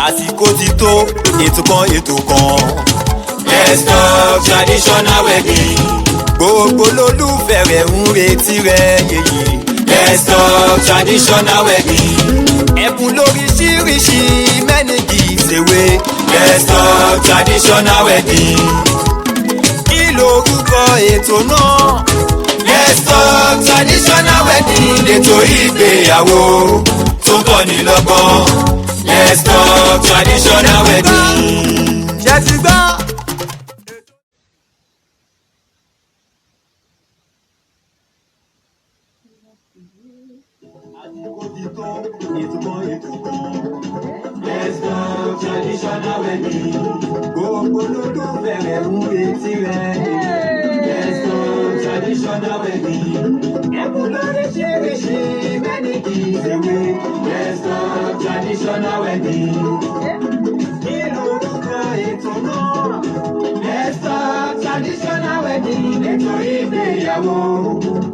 àsìkò ti tó ètò kan. Let's talk traditional wedding. Gbogbo lólùfẹ́ rẹ̀ ń retí rẹ̀ yeye. Let's talk traditional wedding. Ẹ̀bùn lóríṣiríṣi many gifts away. Let's talk traditional wedding. Kí lorúkọ ètò náà? Let's talk traditional wedding. Ètò ìgbéyàwó tó ń kọ́ni lọ́gbọ́n. Let's talk traditional wedding. Ṣé ti gbọ́? Let's talk traditional wedding. Gbogbo lólùfẹ́ rẹ̀ ń retí rẹ̀. Let's talk traditional wedding. Ẹ̀bùn lóríṣiríṣi many gifts away. Let's talk traditional wedding. Kí lorúkọ ètò náà? Let's talk traditional wedding. Ètò ìgbéyàwó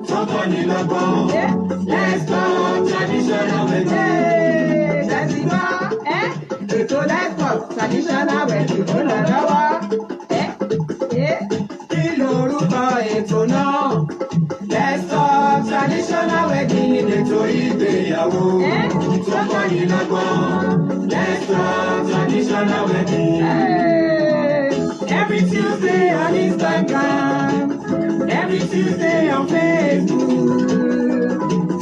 tó kọ́ni lọ́gbọ́n. Let's talk traditional wedding. Ètò Let's Talk traditional wedding tó lọ lọ́wọ́. Kí lorúkọ ètò náà? Let's talk traditional wedding. Ètò ìgbéyàwó tó kọ́ni lọ́gbọ́n. Let's talk traditional wedding. Every Tuesday on Instagram, every Tuesday on Facebook,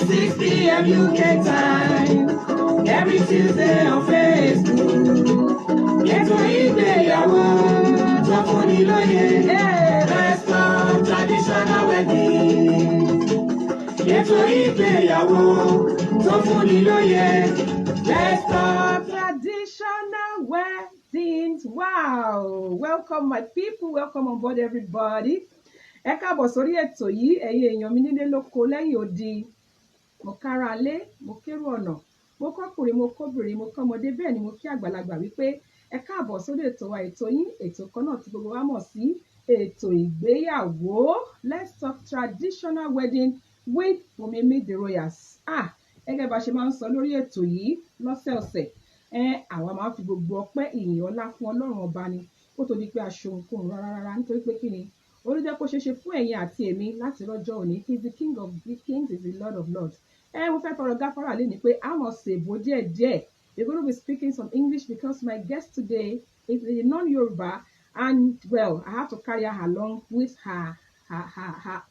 6 p.m. UK time, every Tuesday on Facebook. Ètò ìgbéyàwó tó fúnni lóye. Let's talk traditional wedding. Ètò ìgbéyàwó tó fúnni lóye. Let's talk traditional weddings. Wow! Welcome my people, welcome on board everybody. Ẹ káàbọ̀ sórí ètò yìí, ẹ̀yin èèyàn mi nílé lóko lẹ́yìn odi. Mo kára lé, mo kérò ọ̀nà, mo kọ́kùnrin, mo kóbìnrin, mo kọ́mọdé, bẹ́ẹ̀ ni mo kí àgbàlagbà wípé ẹ káàbọ̀ sórí ètò wa, ètò yín, ètò kan náà tí gbogbo wa mọ̀ sí ètò ìgbéyàwó. Let's talk traditional wedding with Wunmi the Royals. Gẹ́gẹ́ bá ṣe máa ń sọ lórí ètò yìí lọ́sẹ̀ọ̀sẹ̀, àwa máa ń fi gbogbo ọpẹ́ ìyìn ọlá fún Ọlọ́run ọba ni kó tó di pé a ṣe ohunkóhun rárá nítorí pé kí ni olùjẹ́ kó ṣeéṣe fún ẹ̀yin àti èmi láti rọ́jọ́ òní. He is the king of the kings, he is the lord of lords. Mo fẹ́ tọrọ gáfárà lé ní pé a mọ̀ ṣe èbó díẹ̀díẹ̀. We're going to be speaking some English because my guest today is a non-Yoruba, and well, I have to carry her along with her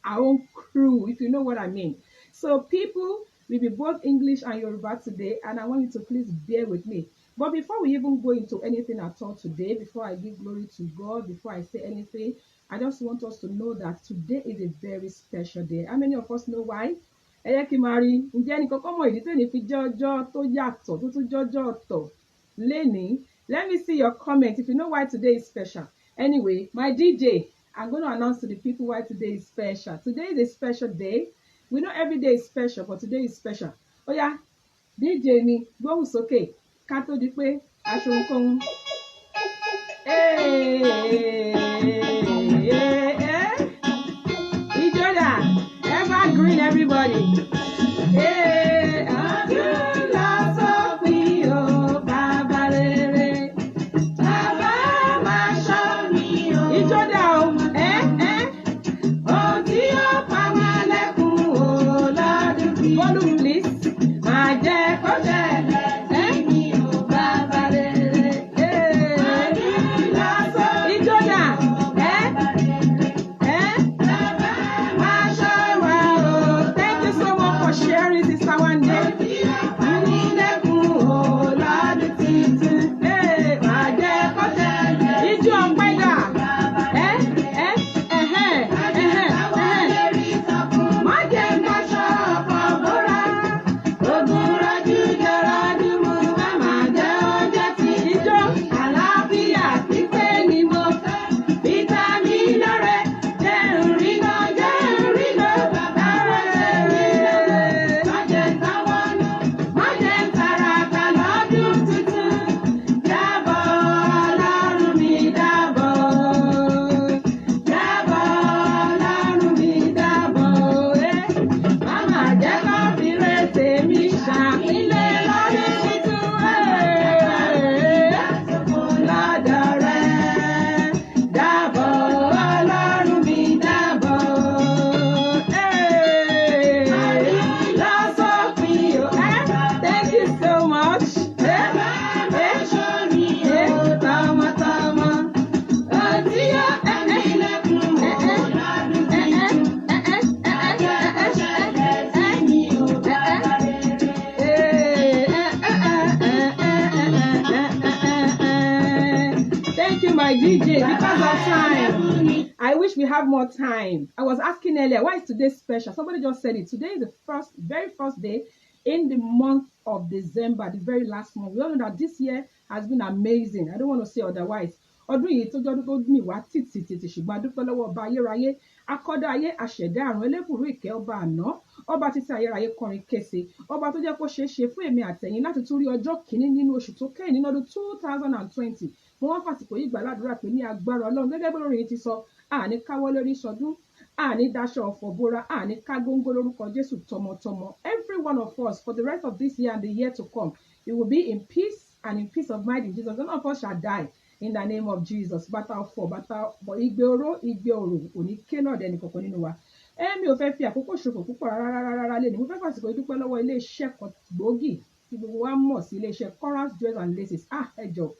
own crew, if you know what I mean. So people will be both English and Yoruba today, and I want you to please bear with me. But before we even go into anything at all today, before I give glory to God, before I say anything, I just want us to know that today is a very special day. How many of us know why? Ẹ kí máa rí, ǹjẹ́ ẹnì kankan mọ̀ ìdí tẹ́ni fi jọ́jọ́ tó yàtọ̀ tó tún jọ́jọ́ ọ̀tọ̀ lénìí? Let me see your comment if you know why today is special. Anyway, my DJ, I'm going to announce to the people why today is special. Today is a special day. We know every day is special, but today is special. Ó yá, DJ mi, gbóhùn sókè ká tó di pé aṣọ nǹkan. Ijoda, evergreen everybody. Volume please. Thank you, my DJ. Because of time, I wish we have more time. I was asking earlier, why is today special? Somebody just said it. Today is the very first day in the month of December, the very last month. We all know that this year has been amazing. I don't want to say otherwise. Ọdún yìí tó jọ́dún tó mì wá títí ṣùgbọ́n a dúpẹ́ lọ́wọ́ ọba ayérayé akọ́dá ayé àṣẹ̀dá àrùn ẹlẹ́bùrú ìkẹ́ ọba àná ọba títí ayérayé kọrin kése ọba tó jẹ́ kó ṣeé ṣe fún èmi àtẹ̀yìn láti tún rí ọjọ́ kìíní nínú oṣù tó kẹ́yìn nínú ọdún 2020 mo wá fàsìkò yìí gbàládùra pé ní agbára Ọlọ́run gẹ́gẹ́ bí olórin ti sọ àní káwọ́ lórí sọdún àní daṣọ ọ̀fọ̀ bora àní ká góńgó lórúkọ Jésù tọmọtọmọ. Every one of us for the rest of this year and the year to come, we will be in peace and in peace of mind in Jesus. None of us shall die in the name of Jesus. Bàtà ọ̀fọ̀ bàtà igbe oró igbe òrò òní ké náà dẹni kankan nínú wa. Mi ò fẹ́ fi àkókò ṣòfò púpọ̀ rárá lé ní mo fẹ́ fàsìkò yìí dúpẹ́ lọ́wọ́ ilé iṣẹ́ kan gbòógì tí gbogbo wa mọ̀ sí ilé iṣẹ́ Chorus Jewels and Laces. Ẹ jọ̀ọ́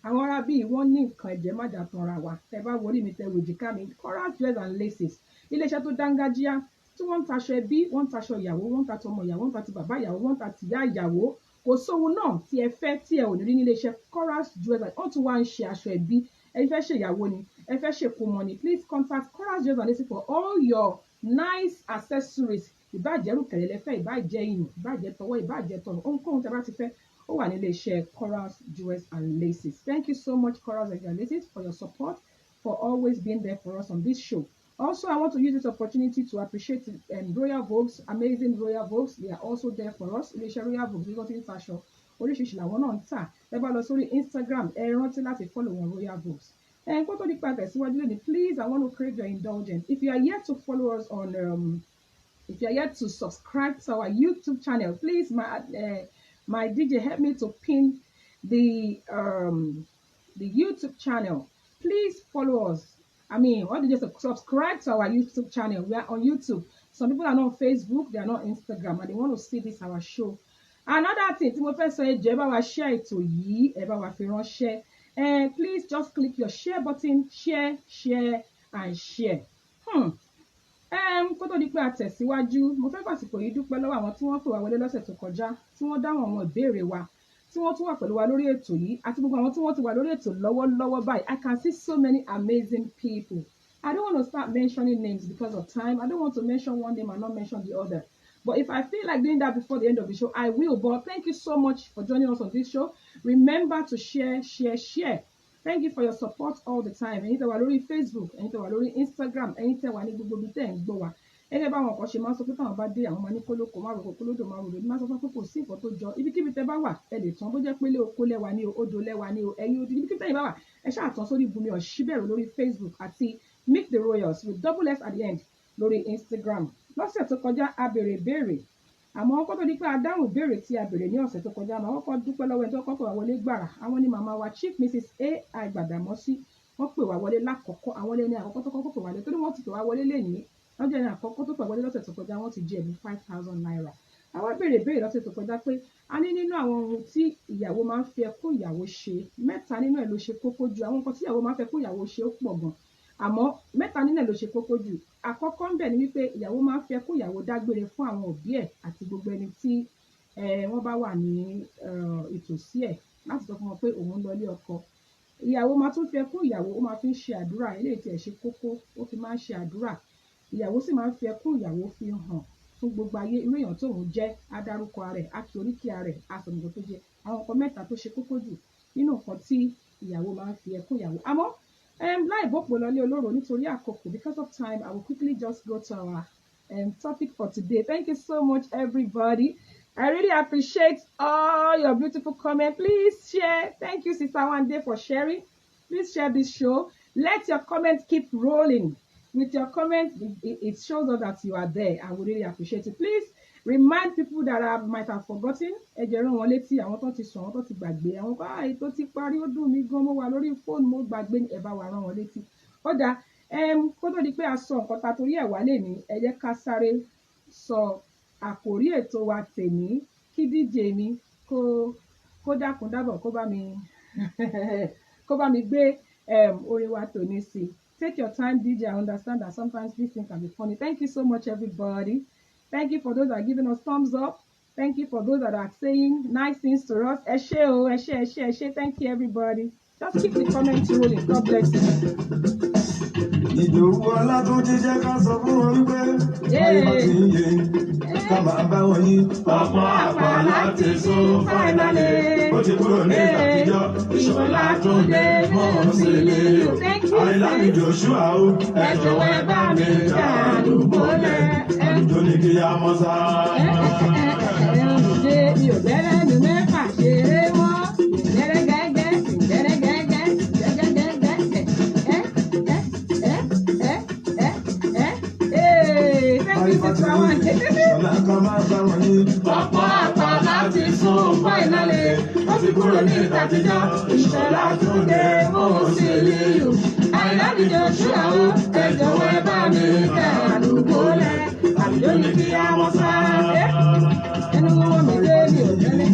àwọn ará bíi wọ́n ní nǹkan ẹ̀jẹ̀ má dà tán ra wa tẹ bá wọlé mi tẹ wèjìká mi. Chorus Jewels and Laces iléeṣẹ́ tó dángájíá tí wọ́n ń taṣọ ẹbí wọ́n ń taṣọ ìyàwó wọ́n ń ta tọmọ ìyàwó wọ́n ń ta ti bàbá ìyàwó wọ́n ń ta tìyá ìyàwó kò sóhun náà tí ẹ fẹ́ tí ẹ ò ní rí nílé iṣẹ́ Chorus Jewels wọ́n tún wá ń ṣe aṣọ ẹbí ẹ fẹ́ ṣe ìyàwó ni ẹ fẹ́ ṣe kómọ ni please contact Chorus Jewels and Laces for all your nice accessories ìbàjẹ́ rúkẹ̀rẹ̀ lẹ́fẹ́ ìbàjẹ́ ìyìn ìbàjẹ́ tọwọ́ ìbàjẹ́ tọrọ ohunkóhun tẹ bá ti fẹ́ ó wà nílé iṣẹ́ Chorus Jewels and Laces. Thank you so much Chorus Jewels and Laces for your support, for always being there for us on this show. Also, I want to use this opportunity to appreciate Royal Vogues, amazing Royal Vogues. They are also there for us. Iléeṣẹ́ Royal Vogues bí wọ́n ti ń taṣọ oríṣiríṣi làwọn náà ń tà. Ẹ bá lọ sórí Instagram ẹ rántí láti follow wọn Royal Vogues. Kó tó di pa tẹ̀síwájú lónìí, please, I want to crave your indulgence. If you are yet to follow us on, if you are yet to subscribe to our YouTube channel, please, my DJ, help me to pin the YouTube channel. Please follow us. I mean, what did you say? Subscribe to our YouTube channel. We are on YouTube. Some people are not on Facebook, they are not on Instagram, and they want to see this our show. Another thing, tí mo fẹ́ sọ ẹ jẹ́ bá wa share ètò yìí, ẹ bá wa fi ránṣẹ́. Please just click your share button, share, and share. Kó tó di pé a tẹ̀síwájú, mo fẹ́ fàsìkò yìí dúpẹ́ lọ́wọ́ àwọn tí wọ́n pè wá wọlé lọ́sẹ̀ tó kọjá, tí wọ́n dáhùn àwọn ìbéèrè wa, tí wọ́n tún wà pẹ̀lú wa lórí ètò yìí, àti gbogbo àwọn tí wọ́n ti wà lórí ètò lọ́wọ́lọ́wọ́ báyìí. I can see so many amazing people. I don't want to start mentioning names because of time. I don't want to mention one name and not mention the other. But if I feel like doing that before the end of the show, I will. But thank you so much for joining us on this show. Remember to share. Thank you for your support all the time. Ẹ̀yin tẹ́ wà lórí Facebook, ẹ̀yin tẹ́ wà lórí Instagram, ẹ̀yin tẹ́ wà ní gbogbo ibi tẹ́ ń gbọ́ wa. Ẹgbẹ́ báwọn kan ṣe máa ń sọ pé táwọn bá dé àwọn máa ní kólókó má rògbò kólódò má rògbò ní máa sọ fún pé kò sí nǹkan tó jọ ibikíbi tẹ́ bá wà ẹ lè tán bó jẹ́ pé ilé oko lẹ́wà ní o odò lẹ́wà ní o ẹ̀yin odi ibikíbi tẹ́yin bá wà ẹ ṣáà tán sórí Bùnmi Ọ̀ṣíbẹ̀rù lórí Facebook àti Meet the Royals with double S at the end lórí Instagram. Lọ́sẹ̀ tó kọjá a béèrè ìbéèrè àmọ́ kó tó di pé a dáhùn ìbéèrè tí a béèrè ní ọ̀sẹ̀ tó kọjá máa kọ́kọ́ dúpẹ́ lọ́wọ́ ẹni tó kọ́kọ́ wà wọlé gbàrà àwọn ni màmá wa Chief Mrs. A.I. Gbàdàmọ́sí wọ́n pè wá wọlé lákọ̀ọ́kọ́ àwọn ẹni àkọ́kọ́ tó kọ́kọ́ pè wá lé torí wọ́n ti pè wá wọlé lẹ́yìn lọ́jọ́ ẹni àkọ́kọ́ tó pè wọlé lọ́sẹ̀ tó kọjá wọ́n ti jẹ ẹ̀bùn 5,000 naira. Àwa béèrè lọ́sẹ̀ tó kọjá pé a ní nínú àwọn ohun tí ìyàwó máa ń fi ẹkún ìyàwó ṣe mẹ́ta nínú ẹ̀ ló ṣe kókó jù àwọn nǹkan tí ìyàwó máa ń fi ẹkún ìyàwó ṣe ó pọ̀ gan àmọ́ mẹ́ta nínú ẹ̀ ló ṣe kókó jù. Àkọ́kọ́ ń bẹ̀ ni wípé ìyàwó máa ń fi ẹkún ìyàwó dágbére fún àwọn òbí ẹ̀ àti gbogbo ẹni tí wọ́n bá wà ní ìtòsí ẹ̀ láti sọ fún wọn pé òun lọ ilé ọkọ. Ìyàwó máa tún fi ẹkún ìyàwó ó máa fi ń ṣe àdúrà eléyìí tí ẹ̀ ṣe kókó ó fi máa ń ṣe àdúrà. Ìyàwó sì máa ń fi ẹkún ìyàwó fi hàn fún gbogbo ayé irú èèyàn tóun jẹ́ adarúkọ rẹ̀ àti oríkì rẹ̀ asọ̀nìyàn tó jẹ́ àwọn nǹkan mẹ́ta tó ṣe kókó jù nínú nǹkan tí ìyàwó máa ń fi ẹkún ìyàwó. Àmọ́ láì bọ́pọ̀ lọlé olóró nítorí àkókò because of time I will quickly just go to our topic for today. Thank you so much everybody. I really appreciate all your beautiful comments. Please share. Thank you Sister Wande for sharing. Please share this show. Let your comments keep rolling. With your comments, it shows us that you are there and we really appreciate it. Please remind people that I might have forgotten. Ẹ jẹ́ rán wọn létí àwọn tó ti sọ àwọn tó ti gbàgbé àwọn kan àì tó ti parí ó dùn mí gan mo wà lórí fóònù mo gbàgbé ẹ bá wa rán wọn létí. Ó dáa kó tó di pé a sọ nǹkan ta torí ẹ̀ wá lè ní ẹ jẹ́ ká sáré sọ àkòrí ètò wa tèmi kí DJ mi kó dákun dábọ̀ kó bá mi gbé orin wa tòní sí. Take your time, DJ. I understand that sometimes these things can be funny. Thank you so much, everybody. Thank you for those that are giving us thumbs up. Thank you for those that are saying nice things to us. Ẹ ṣé o, ẹ ṣé. Thank you, everybody. Just keep the comments rolling. God bless you. Ìdòwú Ọlátúnjí jẹ́ ká sọ fún wọn wípé báyìí bá ti ń yé ká máa bá wọn yí. Ọ̀pọ̀ àpá láti sún fáìnálì ó ti kúrò ní ìtàkìjọ́ Ìṣọ̀lá Túndé mọ̀ sí ilé o. Àìlámi Joshua o ẹ jọ̀wọ́ ẹ bá mi jà àdúgbò lẹ̀ àdúgbò ní kí á mọ́ sá. Mi ò bẹ̀rẹ̀ ní mẹ́fà ṣeré mọ́. Ọ̀pọ̀ àpá láti sún fáìnálì ó ti kúrò ní ìtàkìjọ́ Ìṣọ̀lá Túndé mọ̀ sí ilé o. Àìlámi Joshua o ẹ jọ̀wọ́ ẹ bá mi jà àdúgbò lẹ̀ àdúgbò ní kí á mọ́ sá. Ẹnu wọn mi dé mi ò tẹ́lẹ̀.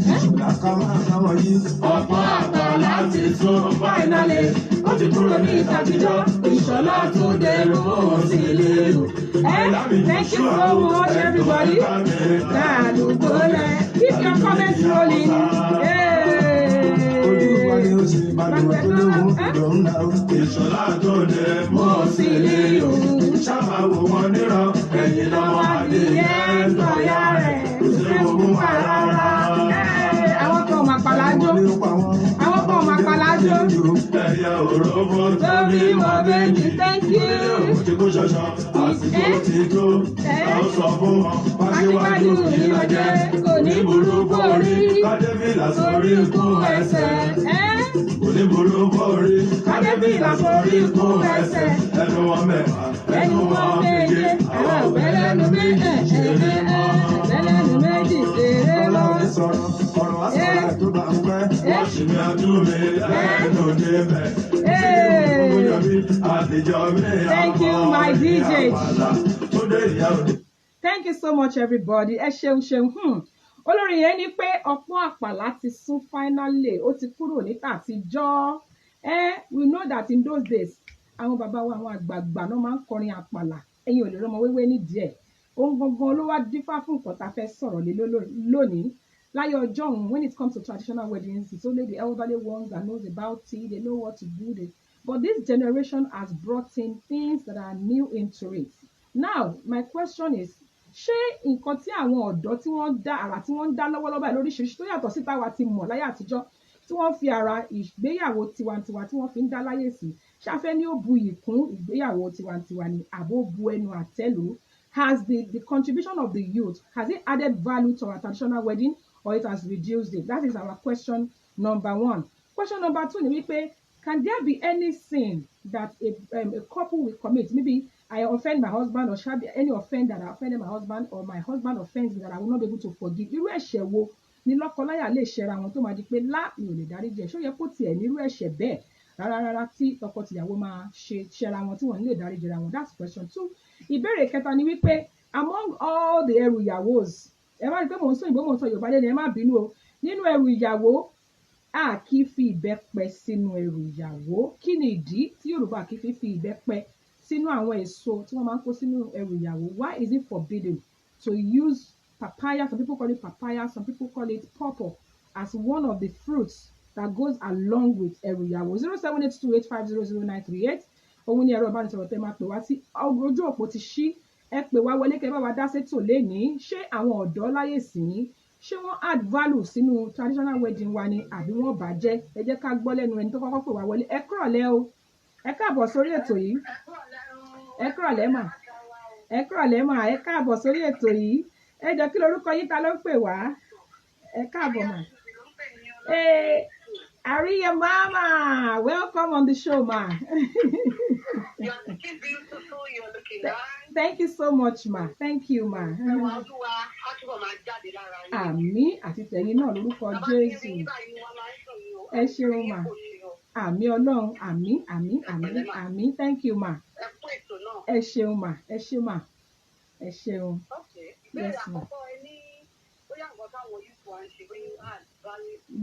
Ọ̀pọ̀ àpá láti sún fáìnálì ó ti kúrò ní ìtàkìjọ́ Ìṣọ̀lá Túndé mọ̀ sí ilé o. Thank you so much, everybody. Keep your comments rolling. Ìṣọ̀lá Túndé mọ̀ sí ilé o. Ṣáma wò wọ́n níran ẹ̀yìn lọ́wọ́ adìyẹ sọ̀yà rẹ̀ ṣé ogun wà rárá. Àwọn kan máa palájó. Àwọn kan máa palájó. Ẹ̀yà òróbó Tóbi wọ méjì, thank you. Ti kú ṣọṣọ, àsìkò ti tó. A ó sọ fún wọn, wáṣíwájú ìlàjẹ. Kò ní burúkú orí, kádébìlà sórí ikú ẹsẹ̀. Kò ní burúkú orí, kádébìlà sórí ikú ẹsẹ̀. Ẹnu wọn mẹ́fà, ẹnu wọn méje. Àwọn òbẹ́lẹ́nu méjì, òbẹ́lẹ́nu méjì ṣeré lọ. Ọ̀rọ̀ àṣàrà tó bá ń pẹ́, wọ́n sì ní àdúmí ẹnu débẹ̀. Thank you, my DJ. Thank you so much, everybody. Ẹ ṣeun ṣeun. Olórin yẹn ní pé ọ̀pọ̀ àpàlà ti sún finally, ó ti kúrò ní tàtijọ́. We know that in those days, àwọn bàbá wa àwọn àgbààgbà náà máa ń kọrin àpàlà. Ẹ̀yin ò lè rọmọ wéwé nídìí ẹ̀. Ohun gangan ló wá dífá fún nǹkan tá a fẹ́ sọ̀rọ̀ lé lónìí. Láyé ọjọ́ òun, when it comes to traditional weddings, it's only the elderly ones that knows about it, they know what to do. But this generation has brought in things that are new into it. Now, my question is, ṣé nǹkan tí àwọn ọ̀dọ́ tí wọ́n dá àrà tí wọ́n ń dá lọ́wọ́lọ́wọ́ báyìí lóríṣiríṣi tó yàtọ̀ sí táwa ti mọ̀ láyé àtijọ́ tí wọ́n fi ara ìgbéyàwó tiwantiwa tí wọ́n fi ń dá láyé sí, ṣáfẹ́ ní ó bu ìkún ìgbéyàwó tiwantiwa ni àbó bu ẹnu àtẹ́lù? Has the contribution of the youth, has it added value to our traditional wedding or it has reduced it? That is our question number one. Question number two ni wípé, can there be any sin that a couple will commit? Maybe I offend my husband, or shall be any offense that I offended my husband, or my husband offends me that I will not be able to forgive. Irú ẹ̀ṣẹ̀ wo ni lọ́kọláya lè ṣẹra wọn tó máa di pé mi ò lè dáríjì ẹ̀? Ṣó yẹ kó tiẹ̀ nírú ẹ̀ṣẹ̀ bẹ́ẹ̀ rárá tí tọkọ-tìyàwó máa ṣẹra wọn tí wọ́n lè dáríjì ra wọn? That's question two. Ìbéèrè kẹta ni wípé, among all the ẹrù ìyàwós, ẹ má rí pé mò ń sọ ìbò mò ń sọ Yorùbá lẹ́nu, ẹ má bínú o. Nínú ẹrù ìyàwó, a kì í fi ìbẹ́pẹ sínú ẹrù ìyàwó. Kí ni ìdí tí Yorùbá kì í fi ìbẹ́pẹ sínú àwọn èso tí wọ́n máa ń kó sínú ẹrù ìyàwó? Why is it forbidden to use papaya? Some people call it papaya, some people call it pawpaw as one of the fruits that goes along with ẹrù ìyàwó. 07828500938. Òun ni ẹ̀rọ ìbánisọ̀rọ̀ tẹ́ máa pè wá sí. Ojú òpó ti ṣí, ẹ pè wá wọlé kẹ́ bá wa dá sétò lénìí. Ṣé àwọn ọ̀dọ́ láyè sìn, ṣé wọ́n add value sínú traditional wedding wa ni àbí wọ́n bàjẹ́? Ẹ jẹ́ ká gbọ́ lẹ́nu ẹni tó kọ́kọ́ pè wá wọlé. Ẹ kúrọ̀lẹ́ o, ẹ káàbọ̀ sórí ètò yìí. Ẹ kúrọ̀lẹ́ mà, ẹ kúrọ̀lẹ́ mà, ẹ káàbọ̀ sórí ètò yìí. Ẹ jọ kí lorúkọ yín, ta ló ń pè wá? Ẹ káàbọ̀ mà. Àríyá mama, welcome on the show ma. You're looking beautiful, you're looking nice. Thank you so much ma, thank you ma. Àmín àti tẹ̀yin náà lórúkọ Jésù. Ẹ ṣeun ma. Àmín Ọlọ́run, àmín, thank you ma. Ẹ ṣeun ma, ẹ ṣe ma, ẹ ṣeun. Yes ma.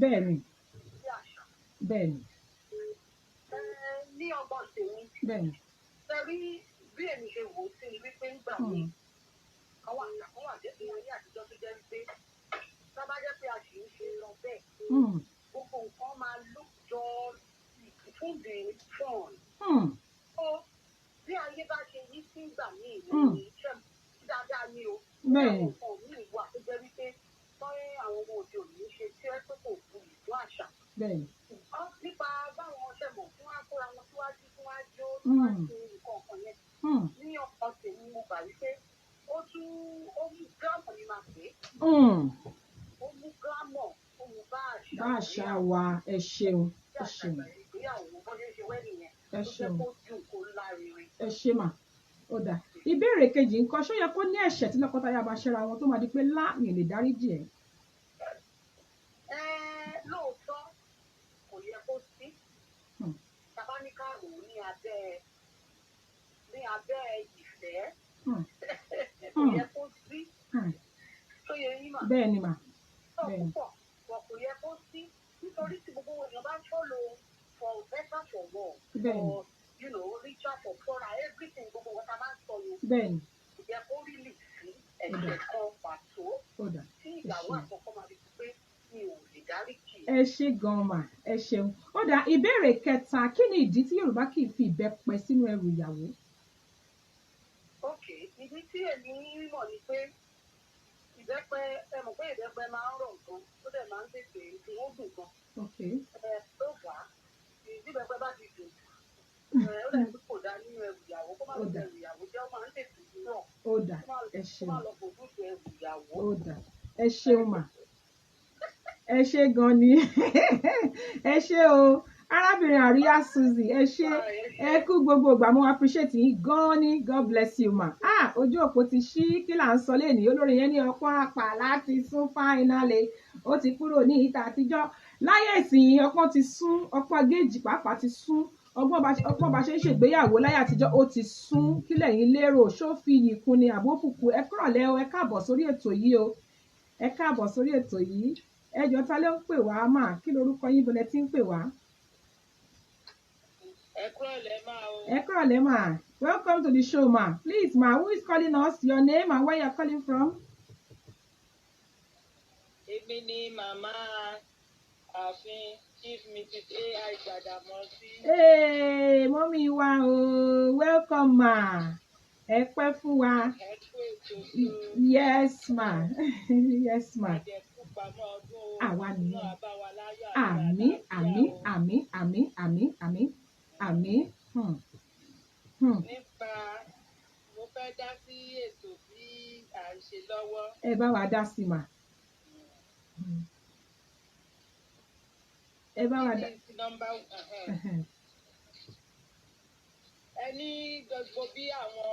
Bẹ́ẹ̀ni. Bẹ́ẹ̀ni. Ní ọgbọ́n tèmi. Bẹ́ẹ̀ni. Sẹ́rí bí èmi ṣe wò ó sí ni wípé ń gbà mí. Àwọn àgbà wà jẹ́ ìwé ní àtijọ́ tó jẹ́ pé sábà jẹ́ pé a sì ń ṣe lọ bẹ́ẹ̀. Gbogbo nǹkan máa look jolly. fún the fun. Ó bí ayé bá ṣe yí sí ìgbà míì ní iṣẹ́ dáadáa ní o. Bẹ́ẹ̀ni. Àwọn míì wà tó jẹ́ wípé tọ́yẹ́ àwọn ọmọ òde òní ṣe tí ẹ tó kò fún ìlú àṣà. Bẹ́ẹ̀ni. Nípa báwọn ọṣẹ mọ̀ fún wa kóra wọn síwájú fún wa jó tí wọ́n ṣe nǹkan ọ̀kan yẹn. Ní ọkọ̀ tèmi mo gbà wípé ó mú gírámọ̀ ni màá pè é. Ó mú gírámọ̀, ó mú bá àṣà wa. Ẹ ṣeun. Ẹ ṣeun. Ìgbéyàwó bó ṣe ṣe wẹ́ẹ̀dì yẹn. Ẹ ṣeun. Ó jẹ́ kó dùn kó lárinrin. Ẹ ṣe mà. Ó dà. Ìbéèrè kejì nǹkan ṣó yẹ kó ní ẹ̀ṣẹ̀ tí lọ́kọláya bá ṣẹra wọn tó máa di pé mi lè dáríjì ẹ̀. Lóòótọ́ kò yẹ kó sí. Tàbá ní ká rò ó ní abẹ́ ìfẹ́. Kò yẹ kó sí. Tó yẹ yín mà. Bẹ́ẹ̀ ni mà. Bẹ́ẹ̀ni. Púpọ̀ kò yẹ kó sí nítorí tí gbogbo èèyàn bá follow for better for worse. Bẹ́ẹ̀ni. For richer for poorer everything gbogbo wọn ta máa ń sọ yẹn. Bẹ́ẹ̀ni. Kò yẹ kó rí lè sí ẹ̀ṣẹ̀ kan pàtó. Tí ìyàwó àkọ́kọ́ máa fi pé mi ò lè dáríjì. Ẹ ṣé gan mà. Ẹ ṣeun. Ó dà. Ìbéèrè kẹta, kí ni ìdí tí Yorùbá kì í fi ìbẹ́pẹ sínú ẹrù ìyàwó? Ìdí tí èmi mọ̀ ni pé ìbẹ́pẹ ẹ mọ̀ pé ìbẹ́pẹ máa ń rọ̀ gan ó dẹ̀ máa ń tètè tí wọ́n dùn gan. Ló fà á ìdí ìbẹ́pẹ bá ti dùn ó dẹ̀ kó dá nínú ẹrù ìyàwó kó má lọ bẹ ẹrù ìyàwó jẹ́ ó máa ń tètè rọ̀. Ó dà. Ẹ ṣeun. Kó má lọ bò dúdú ẹrù ìyàwó. Ó dà. Ẹ ṣeun mà. Ẹ ṣé gan ni. Ẹ ṣé o. Arábìnrin Àríyá Suzy, ẹ ṣé. Ẹ kú gbogbo ìgbà mo appreciate yín gan ni. God bless you ma. Ojú òpó ti ṣí kí là ń sọ lénìí olórin yẹn ní ọpọ́n àpà láti sún finally. Ó ti kúrò ní ìta àtijọ́. Láyé ìsìn ọpọ́n ti sún, ọpọ́n géèjì pàápàá ti sún. Ọgbọ́n bá ṣe ń ṣègbéyàwó láyé àtijọ́ ó ti sún. Kí lẹ̀yin lérò? Ṣó fi yìí kún ni àbófùkù? Ẹ kúrọ̀lẹ́ o, ẹ káàbọ̀ sórí ètò yìí o. Ẹ káàbọ̀ sórí ètò yìí. Ẹ jọ̀ọ́ ta ló ń pè wá mà? Kí lorúkọ yín bọ̀lẹ̀ tí ń pè wá? Ẹ kúrọ̀lẹ́ mà o. Ẹ kúrọ̀lẹ́ mà. Welcome to the show ma. Please ma, who is calling us? Your name and where you are calling from? Èmi ni màmá ààfin Chief Mrs. AI Gbàdàmọ́sí. Mọ́mí wa o, welcome ma. Ẹ pẹ́ fún wa. Ẹ kú ètò tó. Yes ma. Yes ma. Àwa nìyẹn. Àmín, àmín, àmín, àmín, àmín, àmín, àmín. Nípa mo fẹ́ dá sí ètò tí à ń ṣe lọ́wọ́. Ẹ bá wa dá sí ma. Ẹ bá wa dá. Ẹni gbogbo bí àwọn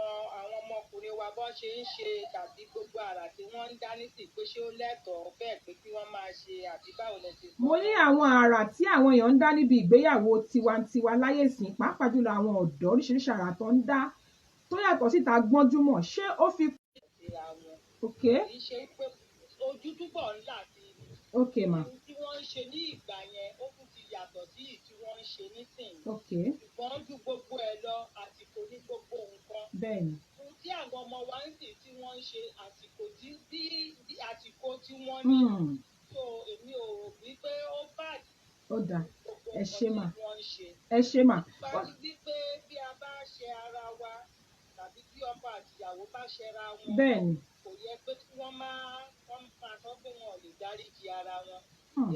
ọmọkùnrin wa bọ́ ṣe ń ṣe tàbí gbogbo àrà tí wọ́n ń dá nísìnyí pé ṣé ó lẹ́tọ̀ọ́ bẹ́ẹ̀ pé kí wọ́n máa ṣe àbí báwo lẹ ti sọ. Mo ní àwọn àrà tí àwọn èèyàn ń dá níbi ìgbéyàwó tiwantiwa láyé ìsìn pàápàá jùlọ àwọn ọ̀dọ́ oríṣiríṣi àrà tó ń dá tó yàtọ̀ síta gbọ́njúmọ̀ ṣé ó fi. Kì í ṣe pé ojú túbọ̀ ńlá sí i. Ma. Tí wọ́n ń ṣe ní ìgbà yẹn ó tún ti yàtọ̀ sí tí wọ́n ń ṣe nísìnyí. Ṣùgbọ́n ju gbogbo ẹ̀ lọ àsìkò ní gbogbo nǹkan. Bẹ́ẹ̀ni. Tí àwọn ọmọ wa ń sìn tí wọ́n ń ṣe àsìkò tí wọ́n ní. So èmi ò rò wípé ó bàjẹ́. Ó dà. Ẹ ṣé mà. Ẹ ṣé mà. Wípé bí a bá ṣe ara wa tàbí tí ọkọ àtìyàwó bá ṣẹra wọn. Bẹ́ẹ̀ni. Kò yẹ pé kí wọ́n máa sọ pé wọn ò lè dáríjì ara wọn.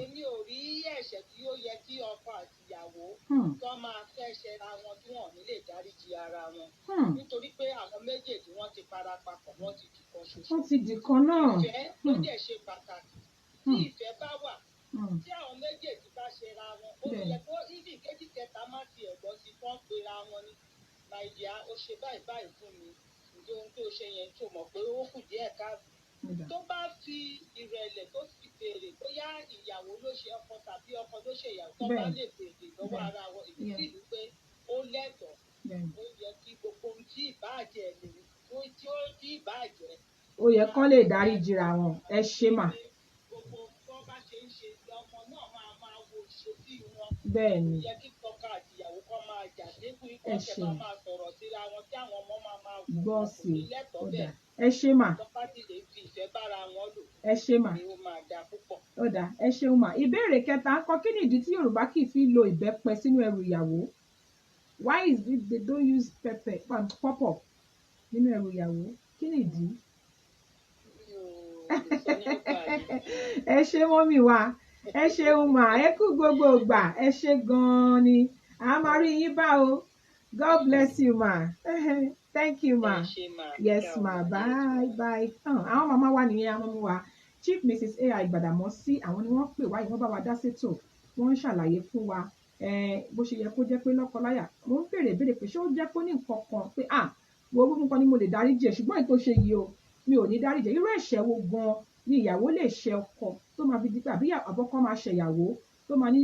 Èmi ò rí ẹ̀ṣẹ̀ tí ó yẹ kí ọkọ àtìyàwó tó máa fẹ́ ṣẹra wọn tí wọn ò ní lè dáríjì ara wọn. Nítorí pé àwọn méjèèjì wọ́n ti para papọ̀ wọ́n ti dìkan ṣoṣo. Wọ́n ti dìkan náà. Ìfẹ́ ló dẹ̀ ṣe pàtàkì. Tí ìfẹ́ bá wà tí àwọn méjèèjì bá ṣẹra wọn ó yẹ kó ibi ìkejì kẹta má ti ẹ̀gbọ́n sí fọ́n pera wọn ní nàìjíríà ó ṣe báyìí báyìí fún mi ǹjẹ́ ohun tó ṣe yẹn tó mọ̀ pé ó kù díẹ̀ káàbọ̀. Tó bá fi ìrẹ̀lẹ̀ tó fi béèrè bóyá ìyàwó ló ṣe ọkọ tàbí ọkọ ló ṣe ìyàwó tó bá lè béèrè lọ́wọ́ ara wọn èyí sì rí pé ó lẹ́tọ̀ọ́ ó yẹ kí gbogbo ohun tí ìbàjẹ́ lè tí ó tí ìbàjẹ́. Ó yẹ kán lè dáríjì ra wọn. Ẹ ṣé mà. Gbogbo tó bá ṣe ń ṣe ọmọ náà máa wo ìṣesí wọn. Bẹ́ẹ̀ni. Ó yẹ kí tọkọ àtìyàwó kan máa jà dépò ikú ọ̀sẹ̀ máa sọ̀rọ̀ síra wọn tí àwọn ọmọ máa wò gbọ́ sí i. lẹ́tọ̀ọ́ bẹ́ẹ̀. Ẹ ṣé mà. Tọ́pá ti lè fi ìfẹ́ bára wọn lò. Ẹ ṣé mà. Ni ó máa dà púpọ̀. Ọ̀dà ẹ ṣeun mà. Ìbéèrè kẹta ń kọ́ kí ni ìdí tí Yorùbá kì í fi lo ìbẹ́pẹ sínú ẹrù ìyàwó? Why is it they don't use pepper pawpaw nínú ẹrù ìyàwó? Kí ni ìdí? Ẹ ṣé mọ́mì wa, ẹ ṣeun mà, ẹ kú gbogbo ìgbà, ẹ ṣé gan-an ni. A máa rí yín bá o. God bless you ma. Thank you ma. Yes ma. Bye bye. Àwọn màmá wa nìyẹn, àwọn ọmọ wa. Chief Mrs. A.I. Gbàdàmọ́sí, àwọn ni wọ́n pè wá yìí, wọ́n bá wa dá sétò, wọ́n ń ṣàlàyé fún wa bó ṣe yẹ kó jẹ́ pé lọ́kọláya. Mo ń béèrè pé ṣé ó jẹ́ kó ní nǹkan kan pé wo gbogbo nǹkan ni mo lè dáríjì ẹ́, ṣùgbọ́n ètò ṣe yìí o mi ò ní dáríjì ẹ́. Irú ẹ̀ṣẹ̀ wo gan ni ìyàwó lè ṣe ọkọ tó máa fi di pé àbí àbọ́kọ máa ṣe ìyàwó tó máa ní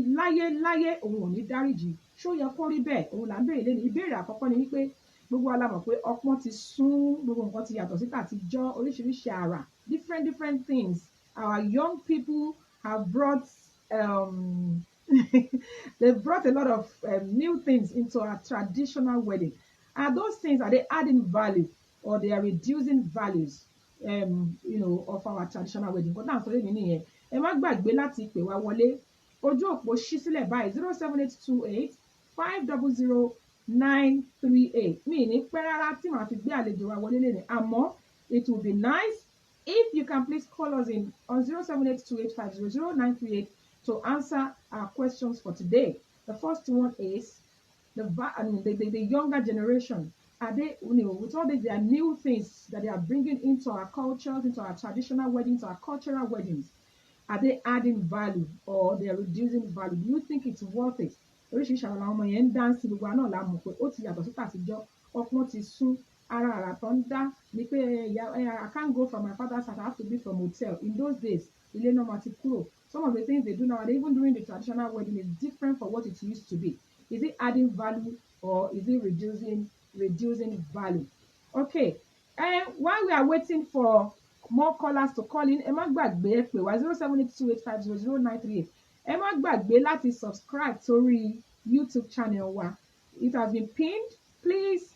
láyé òun ò ní dáríjì? Ṣó yẹ kó rí bẹ́ẹ̀? Òun là ń béèrè lẹ́nu. Ìbéèrè àkọ́kọ́ ni wípé gbogbo wa la mọ̀ pé ọpọ́n ti sún, gbogbo nǹkan ti yàtọ̀ sí tàtijọ́, oríṣiríṣi àrà, different things. Our young people have brought they've brought a lot of new things into our traditional wedding. Are those things, are they adding value or they are reducing values of our traditional wedding? Nǹkan náà sọ lé mi nìyẹn. Ẹ má gbàgbé láti pè wá wọlé. Ojú òpó ṣí sílẹ̀ báyìí 07828500938. Mi ní pẹ́ rárá tí màá fi gbé àlejò wa wọlé lẹ́nu. Àmọ́ it will be nice if you can please call us in on 07828500938 to answer our questions for today. The first one is the younger generation. Are they, with all this, there are new things that they are bringing into our cultures, into our traditional weddings, our cultural weddings. Are they adding value or they are reducing value? Do you think it's worth it? Oríṣiríṣi àwọn ọmọ yẹn ń dáǹsì, gbogbo àná la mọ̀ pé ó ti yàtọ̀ sí tàtijọ́. Ọpọ́n ti sún, ara tó ń dá ni pé I can't go from my father's house, I have to be from hotel. In those days, ilé náà máa ti kúrò. Some of the things they do now, even during the traditional wedding, is different from what it used to be. Is it adding value or is it reducing value? Okay. While we are waiting for more callers to call in, ẹ má gbàgbé pé wá 07828500938. Ẹ má gbàgbé láti subscribe sórí YouTube channel wa. It has been pinned. Please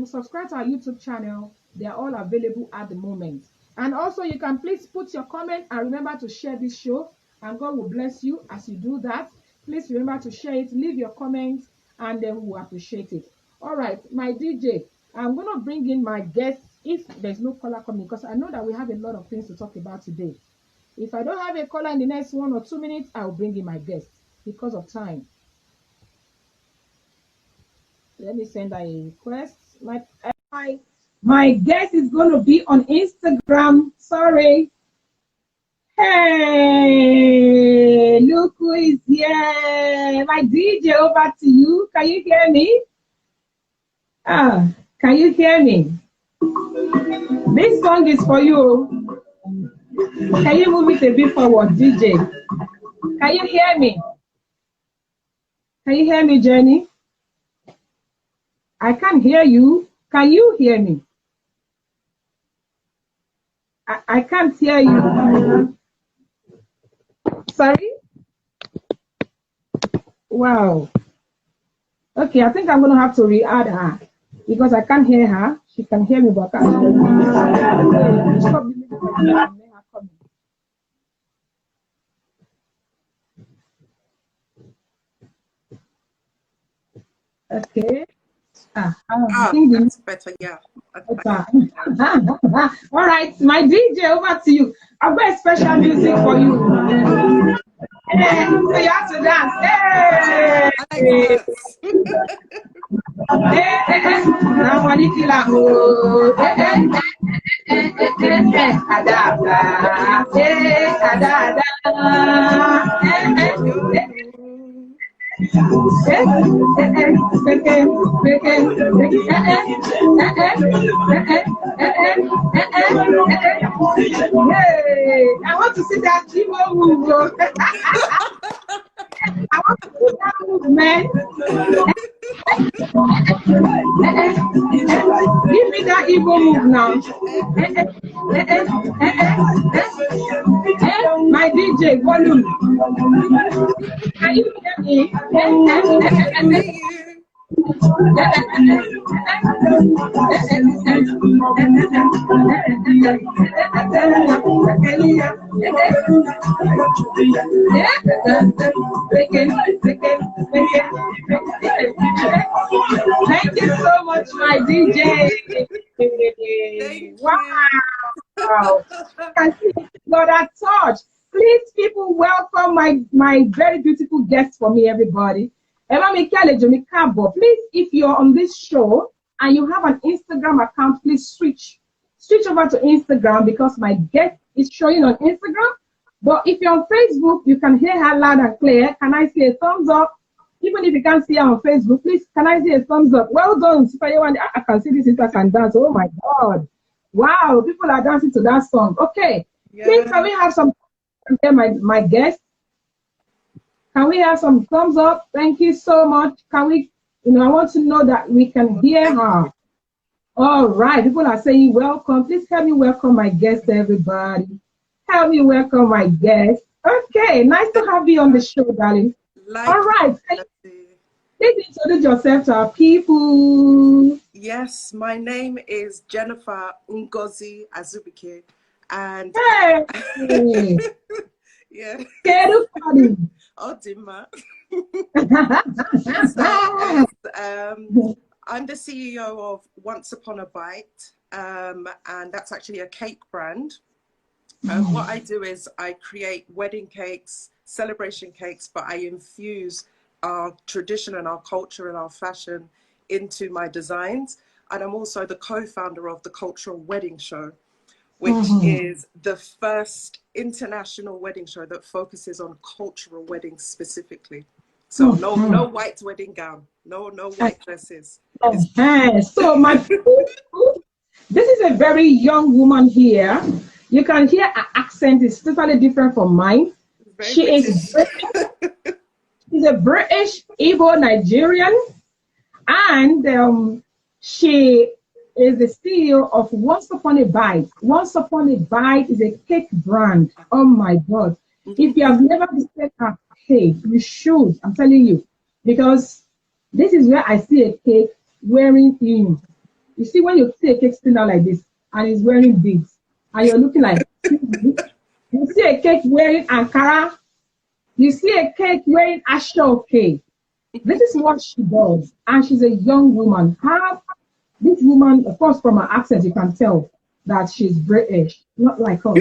subscribe to our YouTube channel. They are all available at the moment. And also you can please put your comment and remember to share this show, and God will bless you as you do that. Please remember to share it, leave your comments, and then we will appreciate it. All right, my DJ, I'm going to bring in my guest if there's no caller coming, because I know that we have a lot of things to talk about today. If I don't have a caller in the next 1 or 2 minutes, I'll bring in my guest because of time. Let me send a request. My guest is going to be on Instagram. Sorry. Hey, look who is here. My DJ, over to you. Can you hear me? Can you hear me? This song is for you. Can you move it a bit forward, DJ? Can you hear me? Can you hear me, Jenny? I can't hear you. Can you hear me? I can't hear you. Sorry? Wow. Okay, I think I'm going to have to re-add her because I can't hear her. She can hear me, but I can't hear her. Okay. I think that's better, yeah. All right, my DJ, over to you. I've got a special music for you. So you have to dance. Hey! I want to see that Igbo move. I want to see that movement. Give me that Igbo move now. My DJ, volume. Can you hear me? Thank you so much, my DJ. Thank Wow. you. Wow. Can see got that touch. Please, people, welcome my very beautiful guest for me, everybody. Emma Michele Jomi Kabo. Please, if you're on this show and you have an Instagram account, please switch over to Instagram because my guest is showing on Instagram. But if you're on Facebook, you can hear her loud and clear. Can I see a thumbs up? Even if you can't see her on Facebook, please, can I see a thumbs up? Well done, Sipayewa. I can see this sister can dance. Oh my God. Wow, people are dancing to that song. Okay. Yeah. Please, can we have some my guest? Can we have some thumbs up? Thank you so much. Can we, I want to know that we can hear her. All right, people are saying welcome. Please help me welcome my guest, everybody. Help me welcome my guest. Okay, nice to have you on the show, darling. All right, please introduce yourself to our people. Yes, my name is Jennifer Ngozi Azubike, and hey. yeah, oh, Dima. I'm the CEO of Once Upon a Bite, and that's actually a cake brand. What I do is I create wedding cakes, celebration cakes, but I infuse our tradition and our culture and our fashion into my designs. And I'm also the co-founder of the Cultural Wedding Show, which is the first international wedding show that focuses on cultural weddings specifically. So no white wedding gown, no white dresses. So my this is a very young woman here. You can hear her accent is totally different from mine. She's a British Igbo Nigerian, and she is the CEO of Once Upon a Bite. Once Upon a Bite is a cake brand. Oh my God. If you have never visited her cake, you should. I'm telling you. Because this is where I see a cake wearing theme. You see, when you see a cake stand out like this and it's wearing beads, and you're looking like, you see a cake wearing Ankara, you see a cake wearing Ashoke. This is what she does. And she's a young woman. This woman, of course, from her accent, you can tell that she's British, not like us,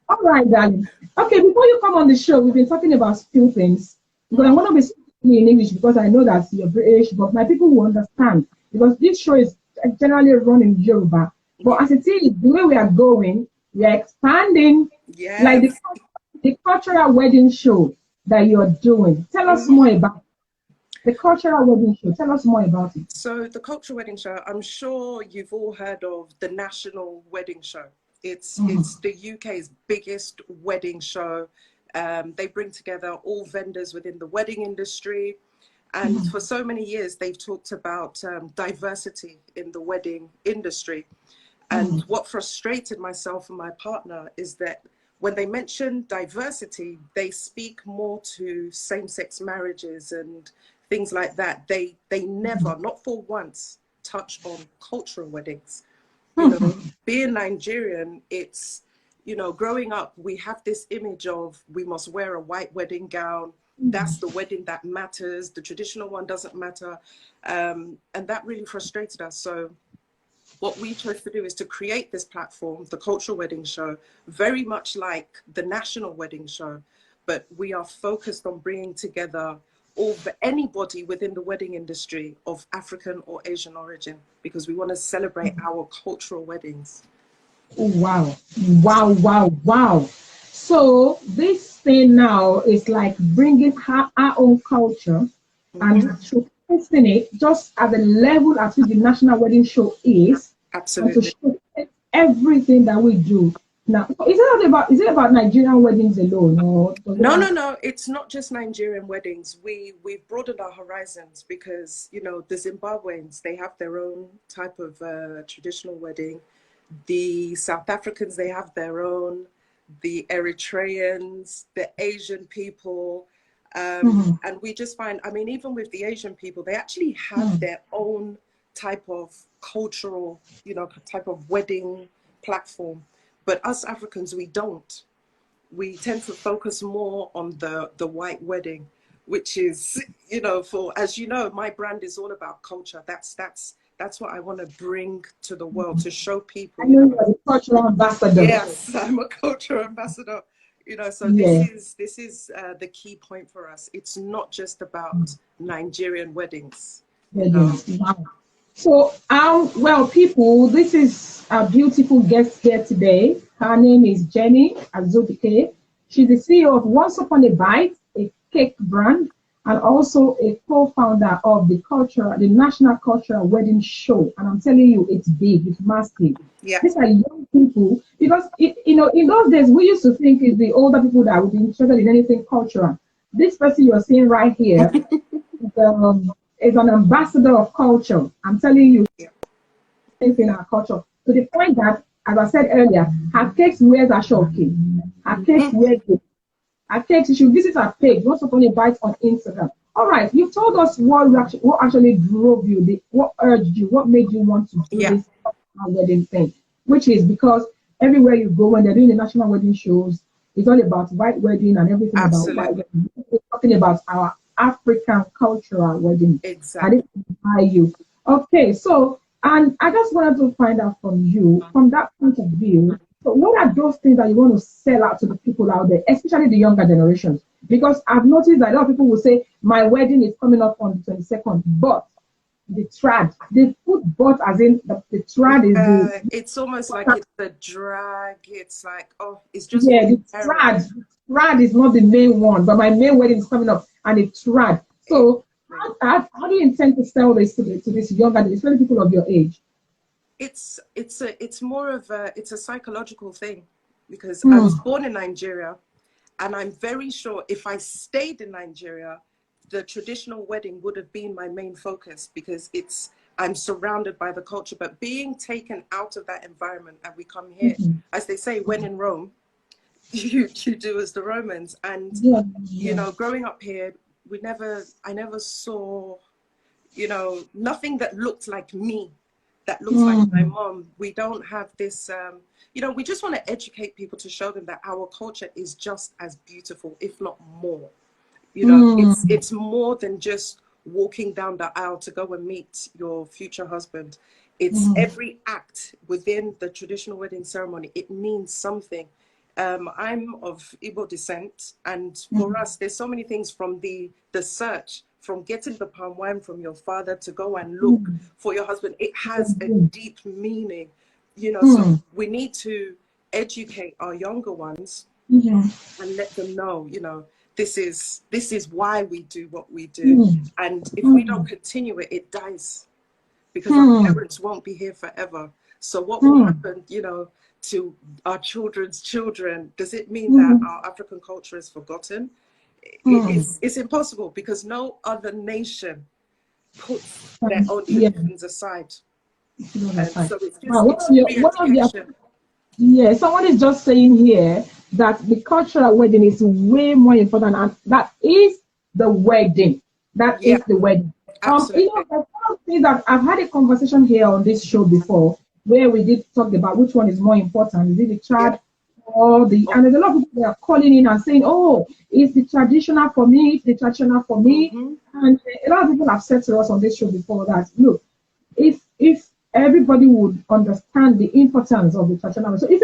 All right, darling. Okay, before you come on the show, we've been talking about few things. But I want to be speaking in English because I know that you're British, but my people will understand. Because this show is generally run in Yoruba. But as it is, the way we are going, we are expanding. Yes. Like the cultural wedding show that you're doing. Tell us more about the cultural wedding show. Tell us more about it. So the cultural wedding show, I'm sure you've all heard of the National Wedding Show. It's the UK's biggest wedding show. They bring together all vendors within the wedding industry. And for so many years, they've talked about diversity in the wedding industry. And what frustrated myself and my partner is that when they mention diversity, they speak more to same-sex marriages and things like that. They never, not for once, touch on cultural weddings. You know, being Nigerian, it's, growing up, we have this image of we must wear a white wedding gown. That's the wedding that matters. The traditional one doesn't matter. And that really frustrated us. So what we chose to do is to create this platform, the Cultural Wedding Show, very much like the National Wedding Show, but we are focused on bringing together anybody within the wedding industry of African or Asian origin, because we want to celebrate our cultural weddings. Wow. Wow, wow, wow. So this thing now is like bringing our own culture and showcasing it just at the level at which the National Wedding Show is. Absolutely. And to showcase everything that we do. Now, is it about Nigerian weddings alone? Or No. It's not just Nigerian weddings. We've broadened our horizons because, the Zimbabweans, they have their own type of traditional wedding. The South Africans, they have their own. The Eritreans, the Asian people, And we just find, I mean, even with the Asian people, they actually have their own type of cultural, you know, type of wedding platform. But us Africans, we don't. We tend to focus more on the white wedding, which is, you know, for, as you know, my brand is all about culture. That's what I want to bring to the world, to show people. I know you're a cultural ambassador. Yes, I'm a cultural ambassador. You know, so Yeah. this is the key point for us. It's not just about Nigerian weddings. Weddings. Wow. So, well, people, this is a beautiful guest here today. Her name is Jenny Azubike. She's the CEO of Once Upon a Bite, a cake brand, and also a co-founder of the National Cultural Wedding Show. And I'm telling you, it's big, it's massive. Yeah. These are young people, because you know, in those days we used to think it's the older people that would be interested in anything cultural. This person you're seeing right here is an ambassador of culture. I'm telling you, things in our culture, to the point that, as I said earlier, her cakes wears a shoki. Her cakes wears it. Her cakes, you should visit her page, Once Upon a Bite on Instagram. All right, you've told us what actually drove you, what urged you, what made you want to do this wedding thing, which is because everywhere you go, when they're doing the national wedding shows, it's all about white wedding and everything about white wedding. We're talking about our African cultural wedding. Exactly. And it's by you. Okay, so, and I just wanted to find out from you, from that point of view, so what are those things that you want to sell out to the people out there, especially the younger generations? Because I've noticed that a lot of people will say, my wedding is coming up on the 22nd, but the trad, they put but as in the trad is the... It's almost like it's a drag. It's like, oh, it's just... Yeah, the trad is not the main one, but my main wedding is coming up and it's trad. So how do you intend to sell this to this younger, especially people of your age? It's more of it's a psychological thing, because I was born in Nigeria, and I'm very sure if I stayed in Nigeria, the traditional wedding would have been my main focus, because I'm surrounded by the culture. But being taken out of that environment, and we come here, as they say, when in Rome, you do as the Romans. And you know, growing up here, I never saw, you know, nothing that looked like me, that looks like my mom. We don't have this, you know, we just want to educate people to show them that our culture is just as beautiful, if not more. You know, it's more than just walking down the aisle to go and meet your future husband. It's every act within the traditional wedding ceremony. It means something. I'm of Igbo descent, and for us, there's so many things, from the search, from getting the palm wine from your father to go and look for your husband. It has a deep meaning, you know. So we need to educate our younger ones and let them know, you know, this is why we do what we do. And if we don't continue it, it dies, because our parents won't be here forever. So what will happen, you know, to our children's children? Does it mean that our African culture is forgotten? It's impossible, because no other nation puts their own traditions aside. So it's just someone is just saying here that the cultural wedding is way more important, and that is the wedding. That is the wedding. You know, there's one thing that I've had a conversation here on this show before, where we did talk about which one is more important. Is it the trad or the... And there's a lot of people that are calling in and saying, oh, it's the traditional for me, it's the traditional for me. And a lot of people have said to us on this show before that, look, if everybody would understand the importance of the traditional, so if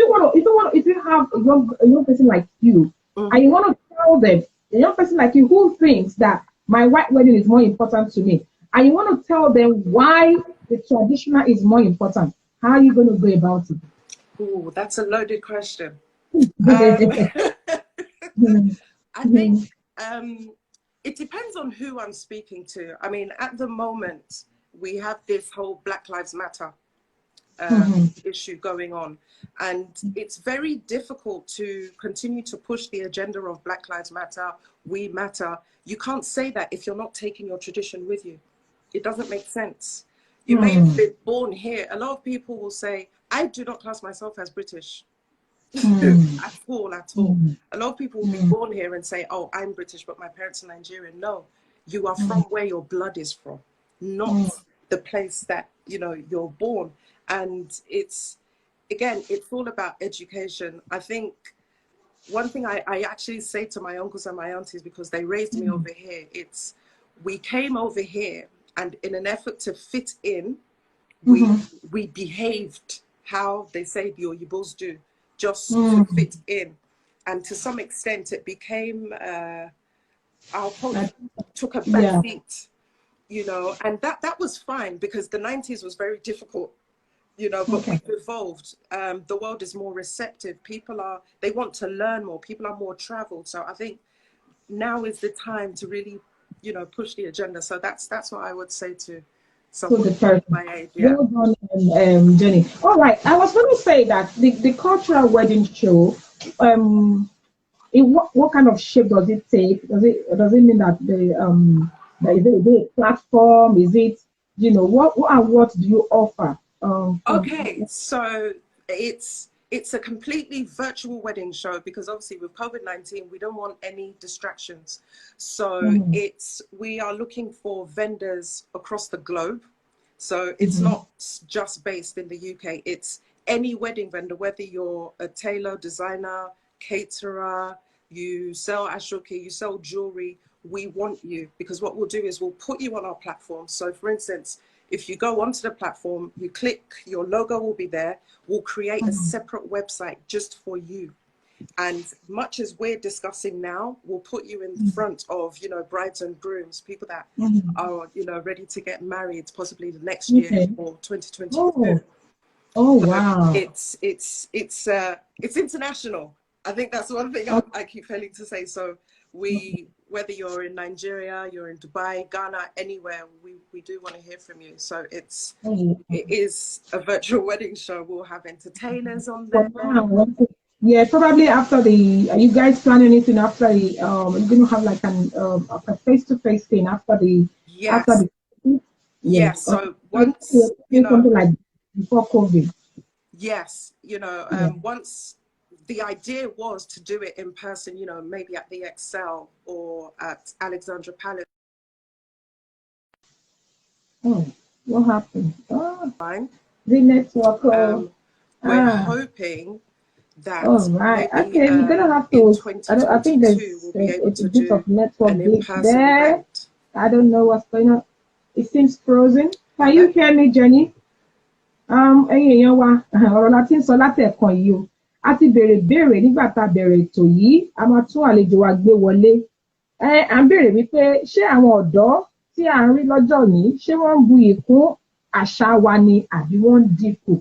you have a young person like you, and you want to tell them, a young person like you who thinks that my white wedding is more important to me, and you want to tell them why the traditional is more important, how are you going to go about it? Oh, that's a loaded question. I think it depends on who I'm speaking to. I mean, at the moment, we have this whole Black Lives Matter issue going on, and it's very difficult to continue to push the agenda of Black Lives Matter, we matter. You can't say that if you're not taking your tradition with you. It doesn't make sense. You may have been born here. A lot of people will say, I do not class myself as British. at all, at all. A lot of people will be born here and say, oh, I'm British, but my parents are Nigerian. No, you are from where your blood is from, not the place that, you know, you're born. And it's, again, it's all about education. I think one thing I actually say to my uncles and my aunties, because they raised me over here, it's, we came over here and in an effort to fit in, we behaved how they say the Oyibos do, just to fit in. And to some extent, it became, our culture took a back seat, you know, and that was fine because the 90s was very difficult, you know, but we've evolved. The world is more receptive. People are, they want to learn more. People are more traveled. So I think now is the time to really, you know, push the agenda. So that's what I would say to someone of my age. Yeah. Well done, Jenny. All right, I was going to say that the cultural wedding show, what kind of shape does it take? Does it mean that is it a platform? Is it, you know, what do you offer? Okay, so it's a completely virtual wedding show because obviously with COVID-19 we don't want any distractions. So we are looking for vendors across the globe. So it's not just based in the UK. It's any wedding vendor, whether you're a tailor, designer, caterer, you sell ashoke, you sell jewelry, we want you, because what we'll do is we'll put you on our platform. So for instance, if you go onto the platform, you click, your logo will be there. We'll create a separate website just for you. And much as we're discussing now, we'll put you in front of, you know, brides and grooms, people that are, you know, ready to get married, possibly the next year or 2022. Oh wow! It's international. I think that's one thing I keep failing to say. So whether you're in Nigeria, you're in Dubai, Ghana, anywhere, we do want to hear from you. So it is a virtual wedding show. We'll have entertainers on there. Yeah, probably after are you guys planning anything after the you're gonna have like a face-to-face thing after the yes. So once you know, something like before COVID. Yes, you know, once the idea was to do it in person, you know, maybe at the Excel or at Alexandra Palace. Oh, what happened? Oh, Fine. the network. We're hoping that right. maybe Okay, we're gonna have to. I think there's we'll be able to a bit of network glitch there. event. I don't know what's going on. It seems frozen. Can you hear me, Jenny? Ẹ̀yin èèyàn wa, ọ̀rọ̀ la ti ń sọ látẹ̀kan yìí o. A ti béèrè nígbà tá a bẹ̀rẹ̀ ètò yìí, a máa tún àlejò wa gbé wọlé. À ń béèrè wípé ṣé àwọn ọ̀dọ́ tí à ń rí lọ́jọ́ òní, ṣé wọ́n ń bu ìkún àṣà wa ni àbí wọ́n ń dínkù?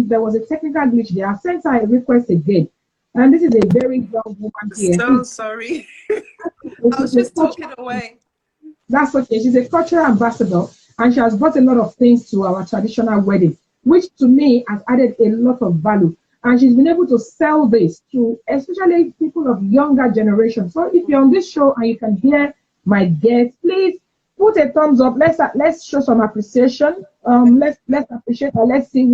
There was a technical glitch there. I sent her a request again. And this is a very young woman here. So sorry. I was just talking away. That's okay. She's a cultural ambassador and she has brought a lot of things to our traditional wedding, which to me has added a lot of value. And she's been able to sell this to especially people of younger generation. So if you're on this show and you can hear my guest, please put a thumbs up. Let's show some appreciation. Let's appreciate her. Let's see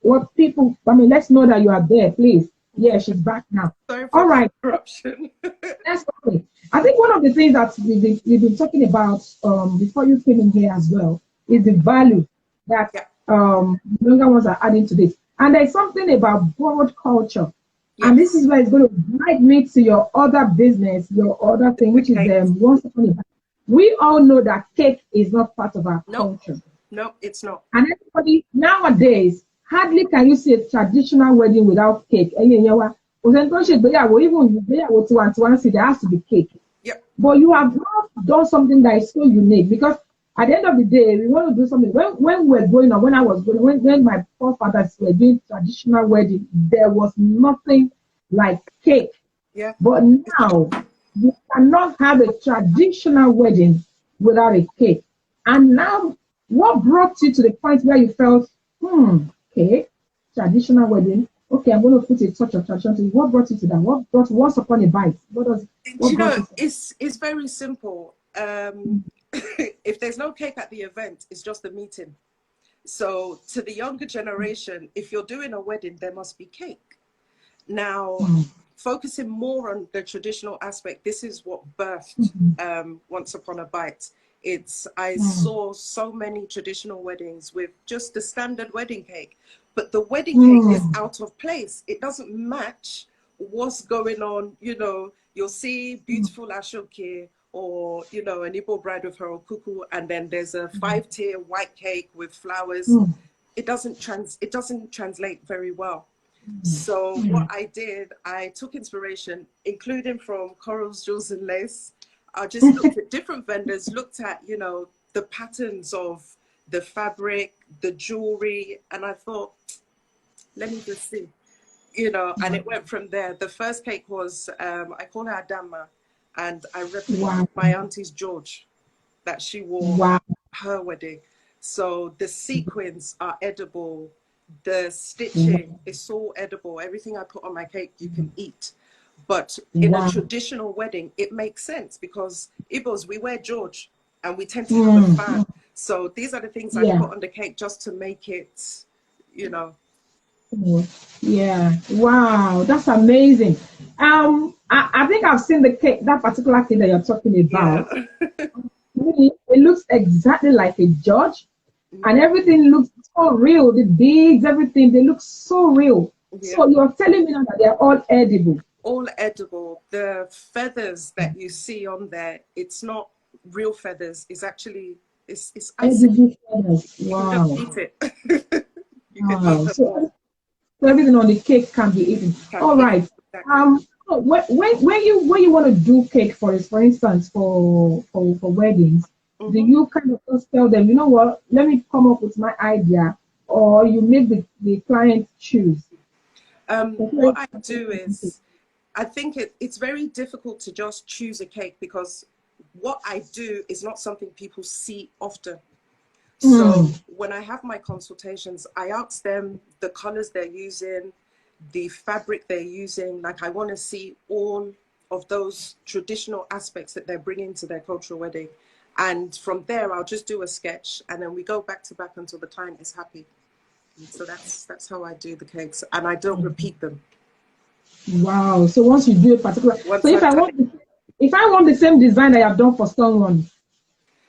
what people. I mean, let's know that you are there, please. Yeah, she's back now. Sorry for all right. Interruption. That's okay. I think one of the things that we've been talking about before you came in here as well is the value that younger ones are adding to this. And there's something about borrowed culture. Yes. And this is where it's going to guide me to your other business, your other thing, which is once upon a time. We all know that cake is not part of our culture. No, it's not. And everybody nowadays, hardly can you see a traditional wedding without cake. Even there has to be cake. Yep. But you have not done something that is so unique, because at the end of the day, we want to do something. When we're growing up, when I was growing, when my forefathers were doing traditional wedding, there was nothing like cake. Yeah. But now you cannot have a traditional wedding without a cake. And now, what brought you to the point where you felt, cake, traditional wedding? Okay, I'm going to put a touch of tradition. What brought you to that? What brought once upon a bite? It's very simple. If there's no cake at the event, it's just a meeting. So to the younger generation, if you're doing a wedding, there must be cake. Now, focusing more on the traditional aspect, this is what birthed Once Upon a Bite. I saw so many traditional weddings with just the standard wedding cake, but the wedding cake is out of place. It doesn't match what's going on. You know, you'll see beautiful ashoke or, you know, an Igbo bride with her okuku, and then there's a 5-tier white cake with flowers. It doesn't translate very well. So what I did, I took inspiration, including from corals, jewels, and lace. I just looked at different vendors, looked at, you know, the patterns of the fabric, the jewelry, and I thought, let me just see, you know, and it went from there. The first cake was, I call her Adama, and I replicated my auntie's George that she wore her wedding. So the sequins are edible. The stitching is so edible. Everything I put on my cake, you can eat. But in a traditional wedding, it makes sense because Igbos, we wear George and we tend to have a fan. So these are the things I put on the cake just to make it, you know. Yeah. Wow, that's amazing. I think I've seen the cake, that particular cake that you're talking about. Yeah. It looks exactly like a George, and everything looks so real. The beads, everything, they look so real. Yeah. So you're telling me now that they're all edible. All edible. The feathers that you see on there, it's not real feathers. It's actually it's edible feathers. Wow. You can just eat it. Wow. So everything on the cake can be eaten. All right. Exactly. When you want to do cake for instance, for weddings, do you kind of just tell them, you know what, let me come up with my idea, or you make the client choose? What I do is, I think it's very difficult to just choose a cake because what I do is not something people see often. So when I have my consultations, I ask them the colors they're using, the fabric they're using. Like, I want to see all of those traditional aspects that they're bringing to their cultural wedding. And from there, I'll just do a sketch, and then we go back to back until the client is happy. And so that's how I do the cakes, and I don't repeat them. Wow! So once you do a particular, if I want the same design that I've done for someone,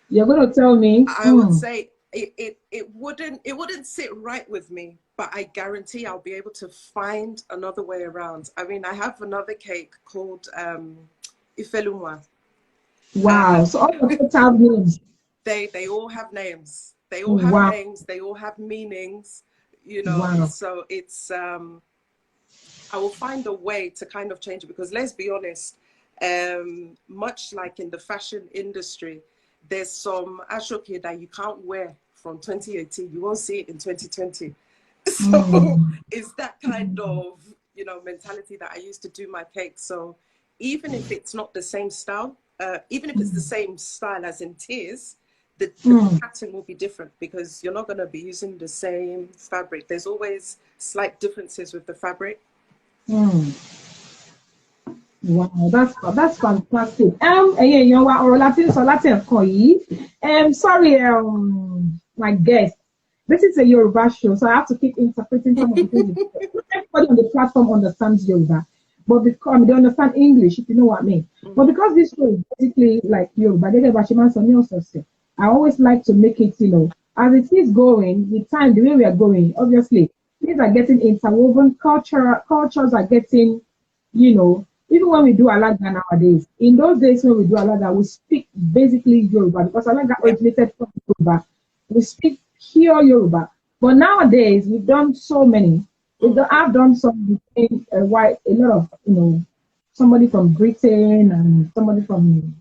you're going to tell me. I would say it wouldn't sit right with me, but I guarantee I'll be able to find another way around. I mean, I have another cake called Ifelumwa. Wow! So all of them have names. They all have names. They all have names. They all have meanings. You know. Wow. So it's I will find a way to kind of change it, because let's be honest, much like in the fashion industry, there's some ashoke that you can't wear from 2018. You won't see it in 2020. So it's that kind of, you know, mentality that I used to do my cake. So even if it's not the same style, even if it's the same style as in tears, the pattern will be different, because you're not going to be using the same fabric. There's always slight differences with the fabric. Wow, that's fantastic. Sorry, my guest. This is a Yoruba show, so I have to keep interpreting some of the things. Everybody on the platform understands Yoruba, but because they understand English, if you know what I mean. But because this show is basically like Yoruba, I always like to make it, you know, as it is going, with time, the way we are going, obviously, things are getting interwoven, cultures are getting, you know, even when we do Alaga nowadays, in those days when we do Alaga, we speak basically Yoruba, because Alaga originated from Yoruba. We speak pure Yoruba. But nowadays, we've done so many. I've done some between a lot of, you know, somebody from Britain and somebody from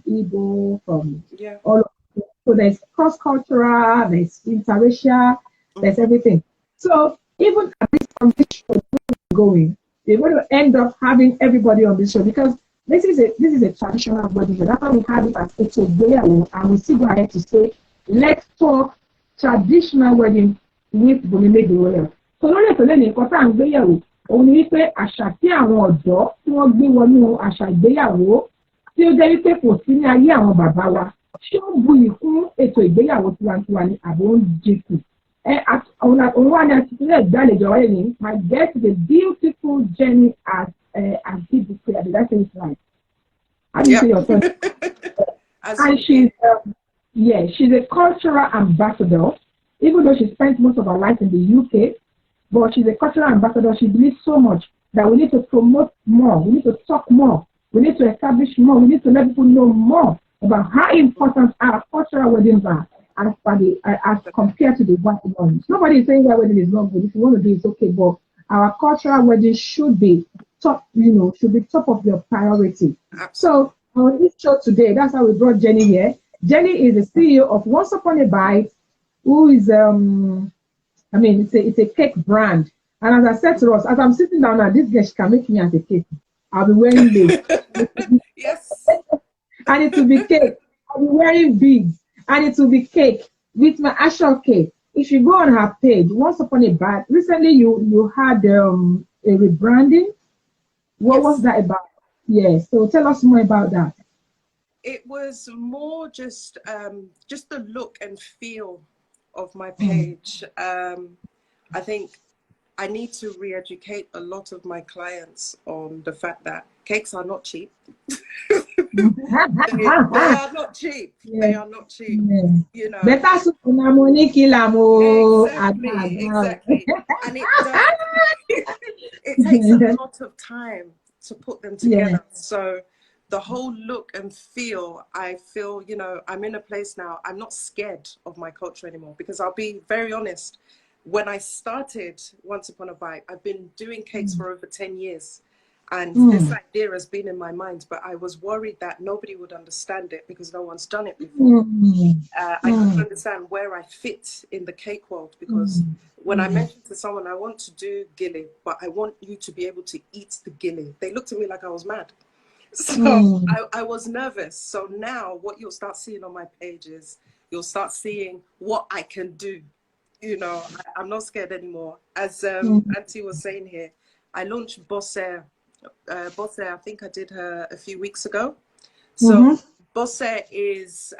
Igbo, from all of them. So there's cross-cultural, there's interracial, there's everything. So even at this show going, we're going to end up having everybody on this show, because this is a traditional wedding show. That's why we have it as ETO IGBEYAWO, and we still go ahead to say, let's talk traditional wedding with Bonime Royal. So lórí ètò lẹ́nu nǹkan tá à ń gbéyàwó, òun ni wípé àṣà tí àwọn ọ̀dọ́ tí wọ́n gbé wọnú àṣà ìgbéyàwó tí ó jẹ́ wípé kò sí ní ayé àwọn bàbá wa, ṣé ó ń buyì fún ètò ìgbéyàwó tiwantiwa ni àbò ń dínkù? My guest is a beautiful Jenny as ETO. Did I say it right? How do you say your first? And she's a cultural ambassador, even though she spent most of her life in the UK, but she's a cultural ambassador. She believes so much that we need to promote more, we need to talk more, we need to establish more, we need to let people know more about how important our cultural weddings are as compared to the white ones. Nobody is saying that wedding is not good. If you want to do it, it's okay, but our cultural wedding should be top, should be top of your priority. So on this show today, that's how we brought Jenny here. Jenny is the CEO of Once Upon a Bite, who is it's a cake brand. And as I said to us, as I'm sitting down now, this girl, she can make me as a cake. I'll be wearing lace. Yes. And it will be cake. I'll be wearing beads. And it will be cake with my actual cake. If you go on her page, Once Upon a Bite, recently you had a rebranding. What was that about? Yes. So tell us more about that. It was more just the look and feel of my page. I think I need to re-educate a lot of my clients on the fact that cakes are not cheap. they are not cheap. Yeah. They are not cheap. Yeah. Better exactly. And it takes a lot of time to put them together. Yeah. So the whole look and feel, I feel, I'm in a place now, I'm not scared of my culture anymore, because I'll be very honest, when I started Once Upon a Bite, I've been doing cakes for over 10 years. And this idea has been in my mind, but I was worried that nobody would understand it because no one's done it before. I couldn't understand where I fit in the cake world, because when I mentioned to someone, I want to do gilly, but I want you to be able to eat the gilly, they looked at me like I was mad. So I was nervous. So now what you'll start seeing on my page is you'll start seeing what I can do. I'm not scared anymore. As Auntie was saying here, I launched Bosse. I think I did her a few weeks ago. So Bosse is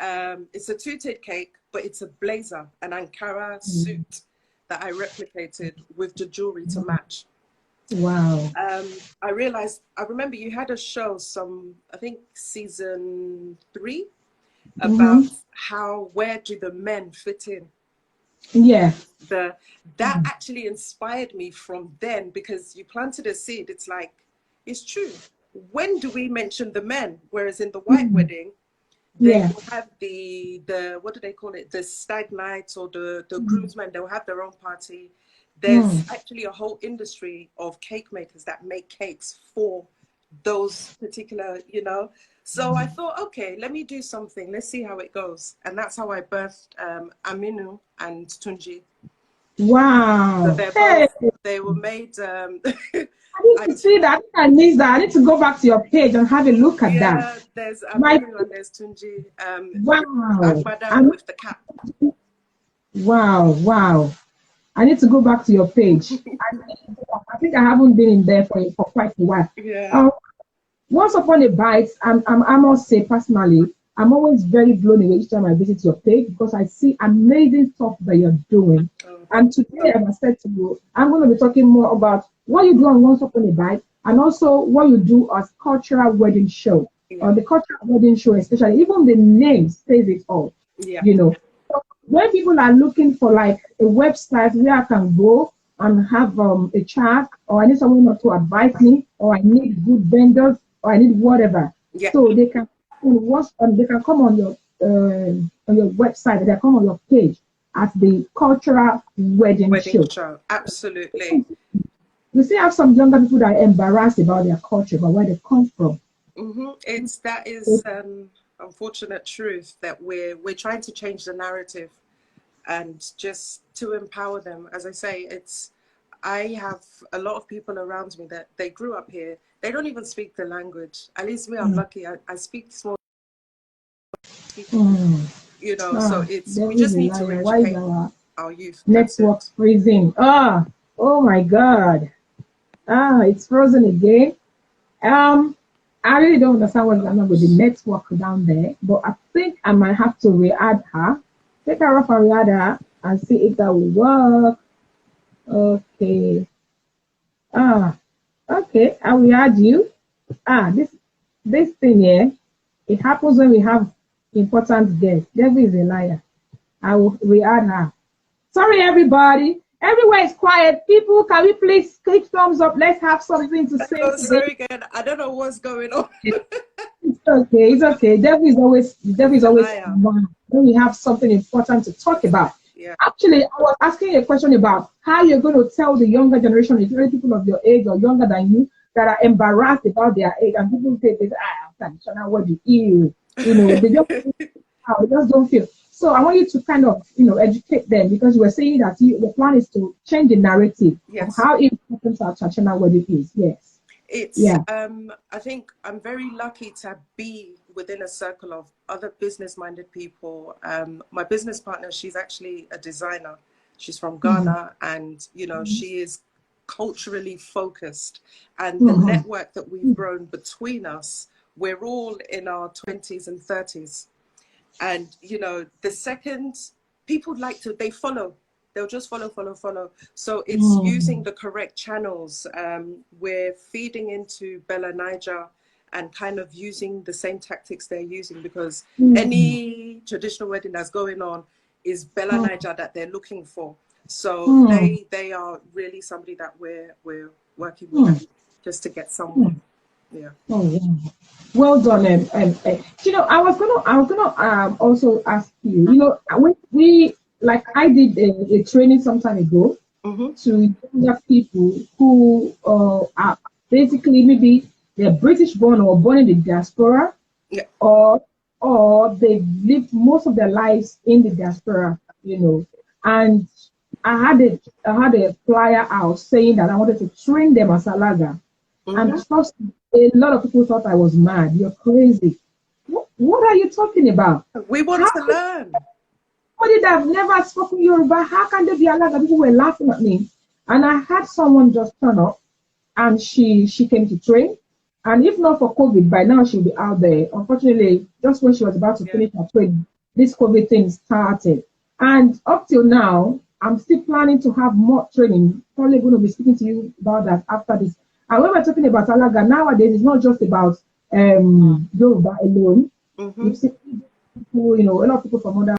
it's a two-tiered cake, but it's a blazer, an Ankara suit that I replicated with the jewelry to match. Wow. I remember you had a show I think season 3 about where do the men fit in. Yeah. That actually inspired me from then, because you planted a seed. It's like, it's true. When do we mention the men? Whereas in the white wedding, they will have the what do they call it? The stag nights, or the groomsmen, they'll have their own party. There's actually a whole industry of cake makers that make cakes for those particular, So I thought, okay, let me do something. Let's see how it goes. And that's how I birthed Aminu and Tunji. Wow. So they were made... I need to see that. I need that. I need to go back to your page and have a look at that. Yeah, there's Aminu and there's Tunji. Wow. With the cap. Wow. I need to go back to your page. I think I haven't been in there for quite a while. Yeah. Once Upon a Bite, I must say personally, I'm always very blown away each time I visit your page, because I see amazing stuff that you're doing. And today, as I said to you, I'm going to be talking more about what you do on Once Upon a Bite, and also what you do as cultural wedding show. On the cultural wedding show, especially, even the name says it all. Yeah. So when people are looking for like a website where I can go and have a chat, or I need someone to advise me, or I need good vendors, or I need whatever, so they can come on your website, they can come on your page at the cultural wedding show. Absolutely. You see, I have some younger people that are embarrassed about their culture, about where they come from. That is unfortunate truth, that we're trying to change the narrative and just to empower them. As I say, I have a lot of people around me that they grew up here. They don't even speak the language. At least me, I'm lucky. I speak small. So we just need to educate our youth. Network freezing. Oh my God. It's frozen again. I really don't understand what's going on with the network down there, but I think I might have to re-add her. Take her off and re-add her. and see if that will work. Okay. Ah, okay. I will add you. This thing here, it happens when we have important guests. Devil is a liar. I will re-add her. Sorry, everybody. Everywhere is quiet. People, can we please click thumbs up? Let's have something to say Oh, today. sorry again. I don't know what's going on. It's okay. It's okay. The devil is always Liar. one when we have something important to talk about. Yeah. Actually, I was asking a question about how you're going to tell the younger generation, especially people of your age or younger than you, that are embarrassed about their age, and people say this, traditional wedding, ew. They just don't feel. So I want you to kind of, educate them, because you were saying that the plan is to change the narrative of Yes. how important our traditional wedding is. Yes. It's, Yeah. I think I'm very lucky to be within a circle of other business-minded people. My business partner, she's actually a designer. She's from Ghana, and, she is culturally focused. And the network that we've grown between us, we're all in our 20s and 30s. And, the second people they follow. They'll just follow. So it's using the correct channels. We're feeding into Bella Niger and kind of using the same tactics they're using, because any traditional wedding that's going on is Bella Niger that they're looking for. So they are really somebody that we're working with them just to get somewhere. Yeah. Oh, yeah. Well done. I was gonna also ask you. When I did a training some time ago to younger people who are basically maybe they're British born or born in the diaspora, Yeah. or they've lived most of their lives in the diaspora. And I had a flyer out saying that I wanted to train them as Alaga. And trust me, a lot of people thought I was mad. You're crazy. What are you talking about? We want to learn. Somebody that have never spoken Yoruba, how can they be Alaga? People were laughing at me. And I had someone just turn up, and she came to train. And if not for COVID, by now she'll be out there. Unfortunately, just when she was about to finish her training, this COVID thing started. And up till now, I'm still planning to have more training. Probably going to be speaking to you about that after this. And when we're talking about Alaga nowadays, it's not just about Yoruba alone. You see people, a lot of people from other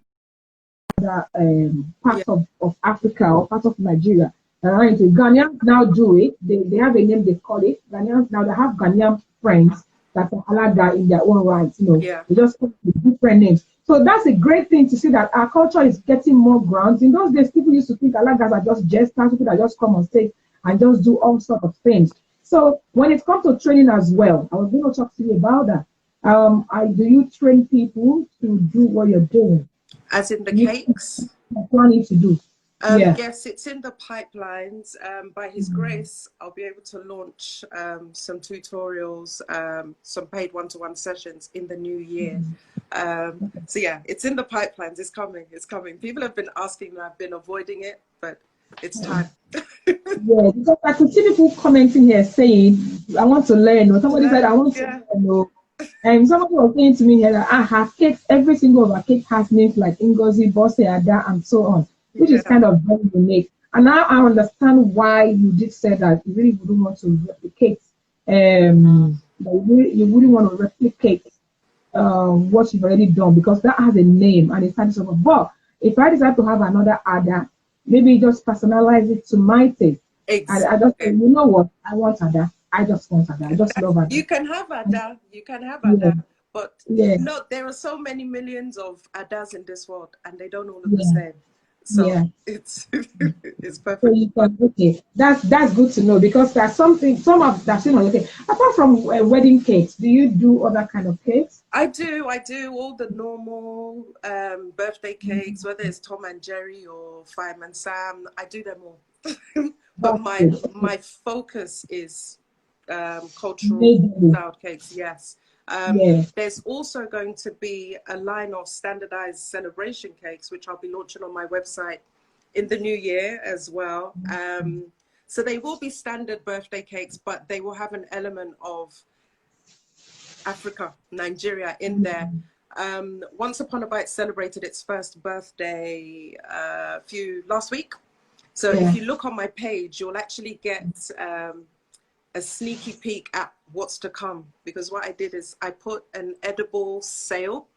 parts of Africa or parts of Nigeria. Ghanaians now do it. They have a name they call it. Ghanaians now, they have Ghanaian friends that are Alaga in their own right. They just call it with different names. So that's a great thing to see that our culture is getting more grounds. In those days, people used to think Alagas are just jesters, people that just come on stage and just do all sorts of things. So when it comes to training as well, I was going to talk to you about that. Do you train people to do what you're doing? As in the cakes? You're planning to do. Yes, it's in the pipelines. By His grace, I'll be able to launch some tutorials, some paid one-to-one sessions in the new year. So yeah, it's in the pipelines. It's coming. People have been asking, and I've been avoiding it, but it's time. Yeah, because I could see people commenting here saying, I want to learn, or somebody said, I want to learn. And somebody was saying to me here that her cakes, every single of her cake has names like Ngozi, Bose, Ada, and so on, which is kind of very unique. And now I understand why you did say that you really wouldn't want to replicate, you wouldn't want to replicate what you've already done, because that has a name and it's kind of. But if I decide to have another Ada, maybe just personalize it to my taste. Exactly. I just say, you know what? I want Ada. I just want Ada. I just love Ada. You can have Ada. But no, there are so many millions of Adas in this world, and they don't all look the same. So it's perfect. So you can, okay, that's good to know, because there's some of that's okay. Apart from wedding cakes, do you do other kind of cakes? I do all the normal birthday cakes, whether it's Tom and Jerry or Fireman Sam. I do them all. But my focus is cultural style cakes. Yes. There's also going to be a line of standardized celebration cakes, which I'll be launching on my website in the new year as well. So they will be standard birthday cakes, but they will have an element of Africa, Nigeria in there. Once Upon a Bite celebrated its first birthday last week. So if you look on my page, you'll actually get a sneaky peek at what's to come, because what I did is I put an edible sale.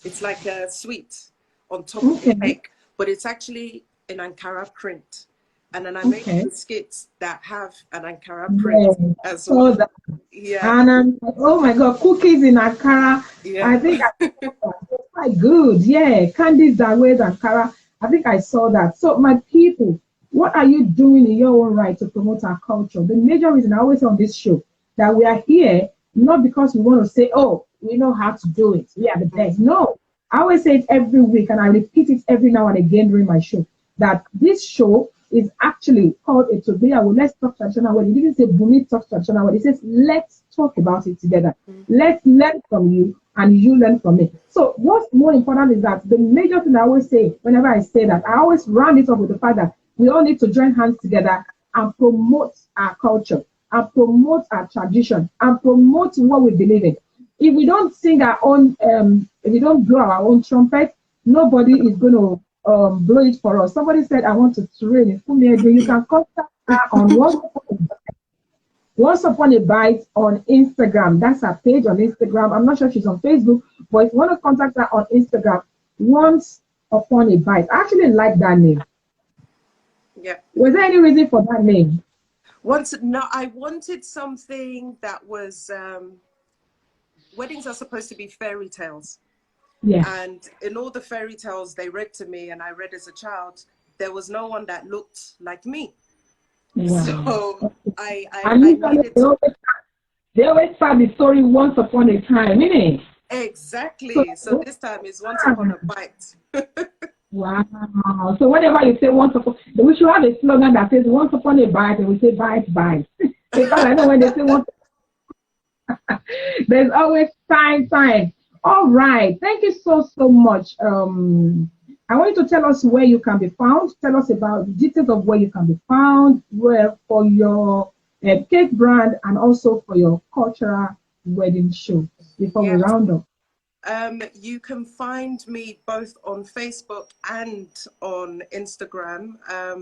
It's like a sweet on top of the cake, but it's actually in Ankara print. And then I make biscuits that have an Ankara print as well. And oh my God, cookies in Ankara. I think it's quite good. Candies that wear Ankara. I think I saw that. So my people, what are you doing in your own right to promote our culture? The major reason I always say on this show that we are here, not because we want to say, oh, we know how to do it, we are the best. No, I always say it every week, and I repeat it every now and again during my show, that this show is actually called ETO IGBEYAWO. Let's talk traditional wedding. It didn't say Bumi talk traditional wedding. It says let's talk about it together. Let's learn from you and you learn from me. So what's more important is that the major thing I always say whenever I say that, I always round it up with the fact that we all need to join hands together and promote our culture and promote our tradition and promote what we believe in. If we don't sing our own, if we don't blow our own trumpet, nobody is going to blow it for us. Somebody said, I want to train. You can contact her on Once Upon a Bite on Instagram. That's her page on Instagram. I'm not sure she's on Facebook, but if you want to contact her on Instagram, Once Upon a Bite. I actually like that name. Yeah. Was there any reason for that name? I wanted something that was, weddings are supposed to be fairy tales. Yeah. And in all the fairy tales they read to me and I read as a child, there was no one that looked like me. Wow. So I needed to... They always tell the story once upon a time, innit? Exactly. So this time is Once Upon a Bite. Wow. So whenever you say once upon, we should have a slogan that says once upon a bite, and we say bite, bite. Because I know when they say once, there's always time. All right. Thank you so much. I want you to tell us where you can be found. Tell us about the details of where you can be found, where for your cake brand and also for your cultural wedding show before we round up. You can find me both on Facebook and on Instagram.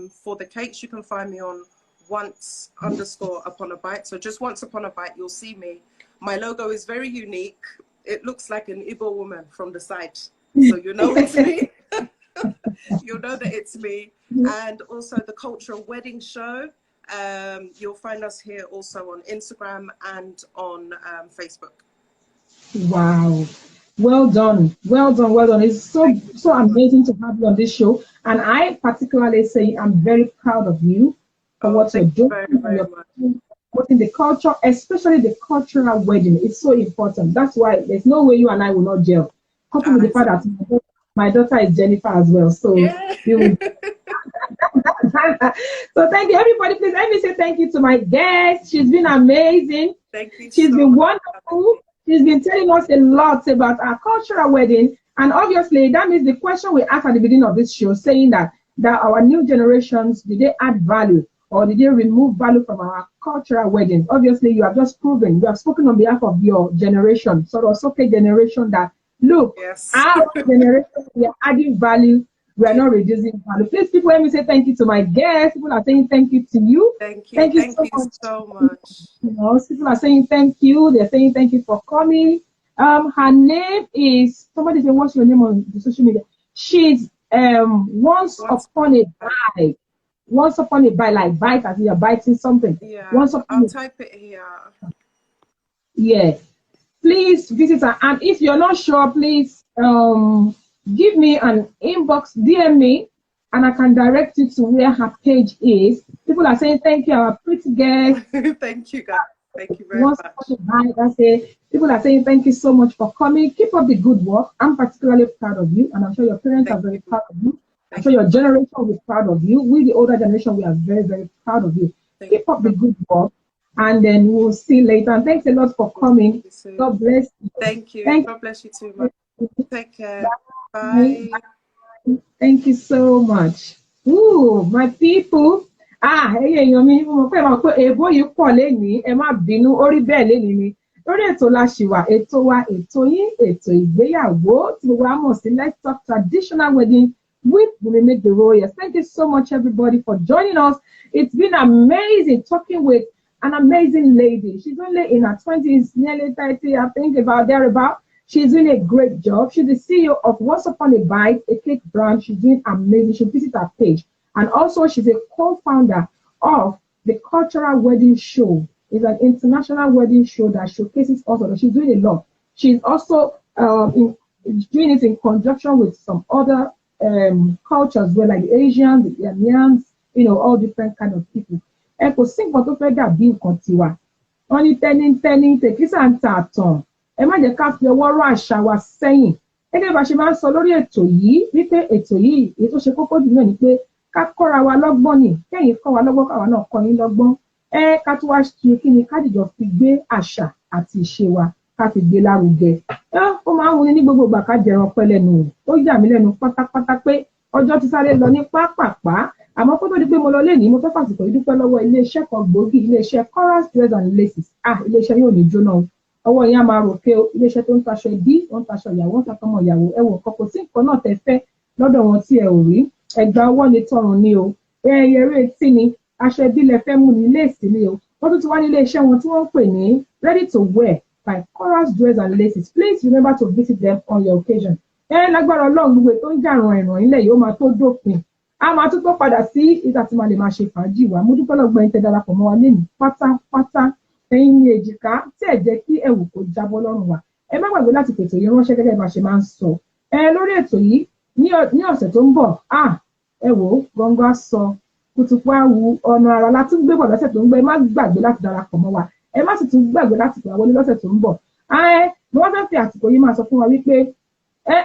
For the cakes, you can find me on Once_upon-a-bite. So just Once Upon a Bite, you'll see me. My logo is very unique. It looks like an Igbo woman from the side. So you know it's me. You'll know that it's me. And also the cultural wedding show. You'll find us here also on Instagram and on Facebook. Wow. Well done. It's so amazing to have you on this show. And I particularly say I'm very proud of you for what you're doing. Putting the culture, especially the cultural wedding, it's so important. That's why there's no way you and I will not gel. Coupled with the fact that my daughter is Jennifer as well. So so thank you, everybody. Please let me say thank you to my guest. She's been amazing. Thank you. She's been wonderful. She's been telling us a lot about our cultural wedding. And obviously, that means the question we asked at the beginning of this show, saying that our new generations, did they add value or did they remove value from our cultural weddings? Obviously, you have just proven, you have spoken on behalf of your generation, sort of Soke generation, that look, our generation, we are adding value. We are not reducing value. Please, people, let me say thank you to my guests. People are saying thank you to you. Thank you so much. You know, people are saying thank you. They're saying thank you for coming. Her name is, somebody say, what's your name on the social media? She's Once Upon a Bite. Once Upon a Bite, like bite as you're biting something. Yeah, I'll type it here. Yeah. Please visit her. And if you're not sure, please give me an inbox, DM me, and I can direct you to where her page is. People are saying thank you, our pretty guest. Thank you, guys. Thank you very much. People are saying thank you so much for coming. Keep up the good work. I'm particularly proud of you, and I'm sure your parents are very proud of you. I'm sure your generation will be proud of you. We, the older generation, we are very, very proud of you. Keep up the good work, and then we'll see you later. And thanks a lot for coming. God bless you. Thank you. God bless you too much. Take care. Bye. Thank you so much. Ooh, my people. Hey, you mo pé ma pé ebo yìí pọ̀ lẹ́ni ẹ má bínú orí bẹ́ẹ̀ lẹ́ni ni. lórí ètò la ṣì wà, ètò wa, ètò yín, ètò ìgbéyàwó tí gbogbo wa mọ̀ sí Let's Talk Traditional Wedding with Mummy the Royals. Thank you so much, everybody, for joining us. It's been amazing talking with an amazing lady. She's only in her 20s, nearly 30, I think, about thereabout. She's doing a great job. She's the CEO of Once Upon a Bite, a cake brand. She's doing amazing. You should visit her page. And also, she's a co-founder of the Cultural Wedding Show. It's an international wedding show that showcases also. She's doing a lot. She's also doing it in conjunction with some other cultures, where like the Asians, the Ghanaians, all different kind of people. Ẹ kò sí nǹkan tó fẹ́ dàbí nǹkan tiwa. Wọ́n ní tẹ́ni tèkísà ń ta àtàn. Ẹ má jẹ́ ká fi ọwọ́ rọ́ àṣà wa sẹ́yìn. Gẹ́gẹ́ bá ṣe máa ń sọ lórí ètò yìí, wípé ètò yìí èyí tó ṣe kókó jù náà ni pé ká kọ́ra wa lọ́gbọ́n ni, kẹ́yìn kọ́ wa lọ́gbọ́n káwa náà kọ́ yín lọ́gbọ́n. Ká tó wá ṣe kí ni ká dìjọ fi gbé àṣà àti ìṣe wa ká fi gbé lárugẹ. Ó máa ń wuni ní gbogbo ìgbà ká jẹran pẹ́ lẹ́nu. Ó yà mí lẹ́nu pátápátá pé ọjọ́ ti sáré lọ ní pápápá. Àmọ́ kó tó di pé mo lọ lénìí, mo fẹ́ fàsìkò yìí dúpẹ́ lọ́wọ́ iléeṣẹ́ kan gbòógì, iléeṣẹ́ Chorus Dresses and Laces. Iléeṣẹ́ yóò ní jóná o. Ọwọ́ yẹn á máa ròkè o. Iléeṣẹ́ tó ń taṣọ ẹbí, wọ́n ń taṣọ ìyàwó, wọ́n ń taṣọ ọmọ ìyàwó. Ẹ wò nǹkan kò sí nǹkan náà tẹ́ fẹ́ lọ́dọ̀ wọn tí ẹ ò rí. Ẹ̀gbà ọwọ́ ni tọrùn ni o. Ẹyẹrẹ etí ni, aṣọ ẹbí lẹ fẹ́ mú ní léèsì ni o. Wọ́n tún ti wá ní iléeṣẹ́ wọn tí wọ́n ń pè ní Ready to Wear by Chorus Dresses and Laces. Please remember to visit them on your occasion. Lágbára Ọlọ́run gbogbo tó ń jà ràn ẹ̀ràn ilẹ̀ yìí ó máa tó dópin. A máa tún tó padà sí ìgbà tí màá lè máa ṣe fàájì wa. Mo dúpẹ́ lọ́gbọ́n ẹni tẹ́ darapọ̀ mọ́ wa lénìí pátápátá. Ẹ̀yin ni èjìká tí ẹ̀ jẹ́ kí ẹ̀wù kó jábọ́ lọ́rùn wa. Ẹ má gbàgbé láti pètò yìí ránṣẹ́ gẹ́gẹ́ bá ṣe máa ń sọ. Lórí ètò yìí ní ọ̀sẹ̀ tó ń bọ̀, ẹ wò ó, gbọ̀ngàn sọ, kùtùkù àwù ọ̀nà àrà láti gbé bọ̀ lọ́sẹ̀ tó ń bọ̀. Ẹ má gbàgbé láti darapọ̀ mọ́ wa. Ẹ má sì tún gbàgbé láti pè wọlé lọ́sẹ̀ tó ń bọ̀. Mo wá fẹ́ fi àsìkò yìí máa sọ fún wa wípé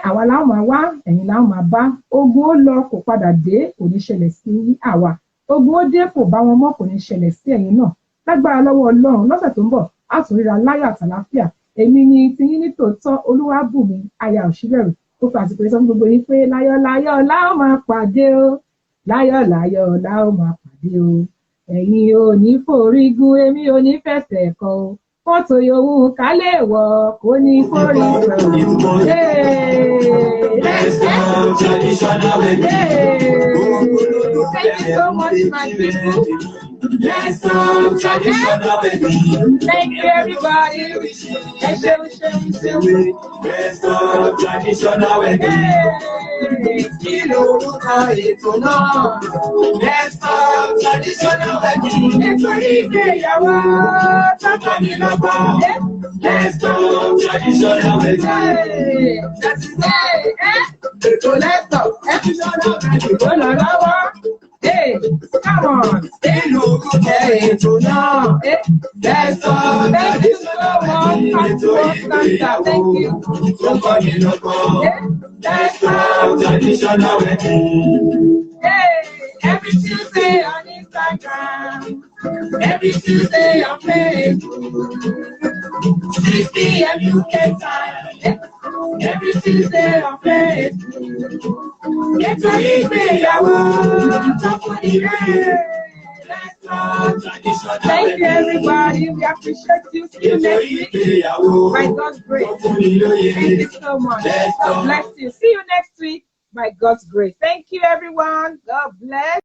àwa láwọn máa wá, ẹ̀yin láwọn máa bá. Ogun ó lọ kò padà dé, kò ní ṣẹlẹ̀ sí àwa. Ogun ó dé kò bá wọn mọ́, kò ní ṣẹlẹ̀ sí ẹ̀yin náà. Lágbára lọ́wọ́ Ọlọ́run lọ́sẹ̀ tó ń bọ̀, á tún ríra láyọ̀ àtàláfíà. Èmi ni tiyín ní tòótọ́, Olúwabùnmi aya Òṣìbẹ̀rù. Ó fi àsìkò yìí sọ fún gbogbo yín pé láyọ̀ láyọ̀ la ó máa pàdé o. Láyọ̀ láyọ̀ la ó máa pàdé o. Ẹ̀yin ò ní forí gún, èmi ò ní fẹsẹ̀ kọ o. Mọ́tò yòówù ká lè wọ̀ kó ní forí gbọ̀n. Let's go traditional wedding. Thank you so much, my people. Let's go traditional wedding. Thank you, everybody. Let's go traditional wedding. Kí lorúkọ ètò náà? Let's go traditional wedding. Ètò ìgbéyàwó tọ́kọ mi lọ́gbọ́n. Let's go traditional wedding. Ètò Let's Talk traditional wedding tó lọ lọ́wọ́. Hey, come on. Thank you so much. Thank you. Let's go traditional wedding. Hey, every Tuesday on Instagram, every Tuesday on Facebook, 6 p.m. UK time. Every Tuesday on Facebook. Get ready, ìgbéyàwó. Thank you, everybody. We appreciate you. See you next week. By God's grace. Thank you so much. God bless you. See you next week. By God's grace. Thank you, everyone. God bless.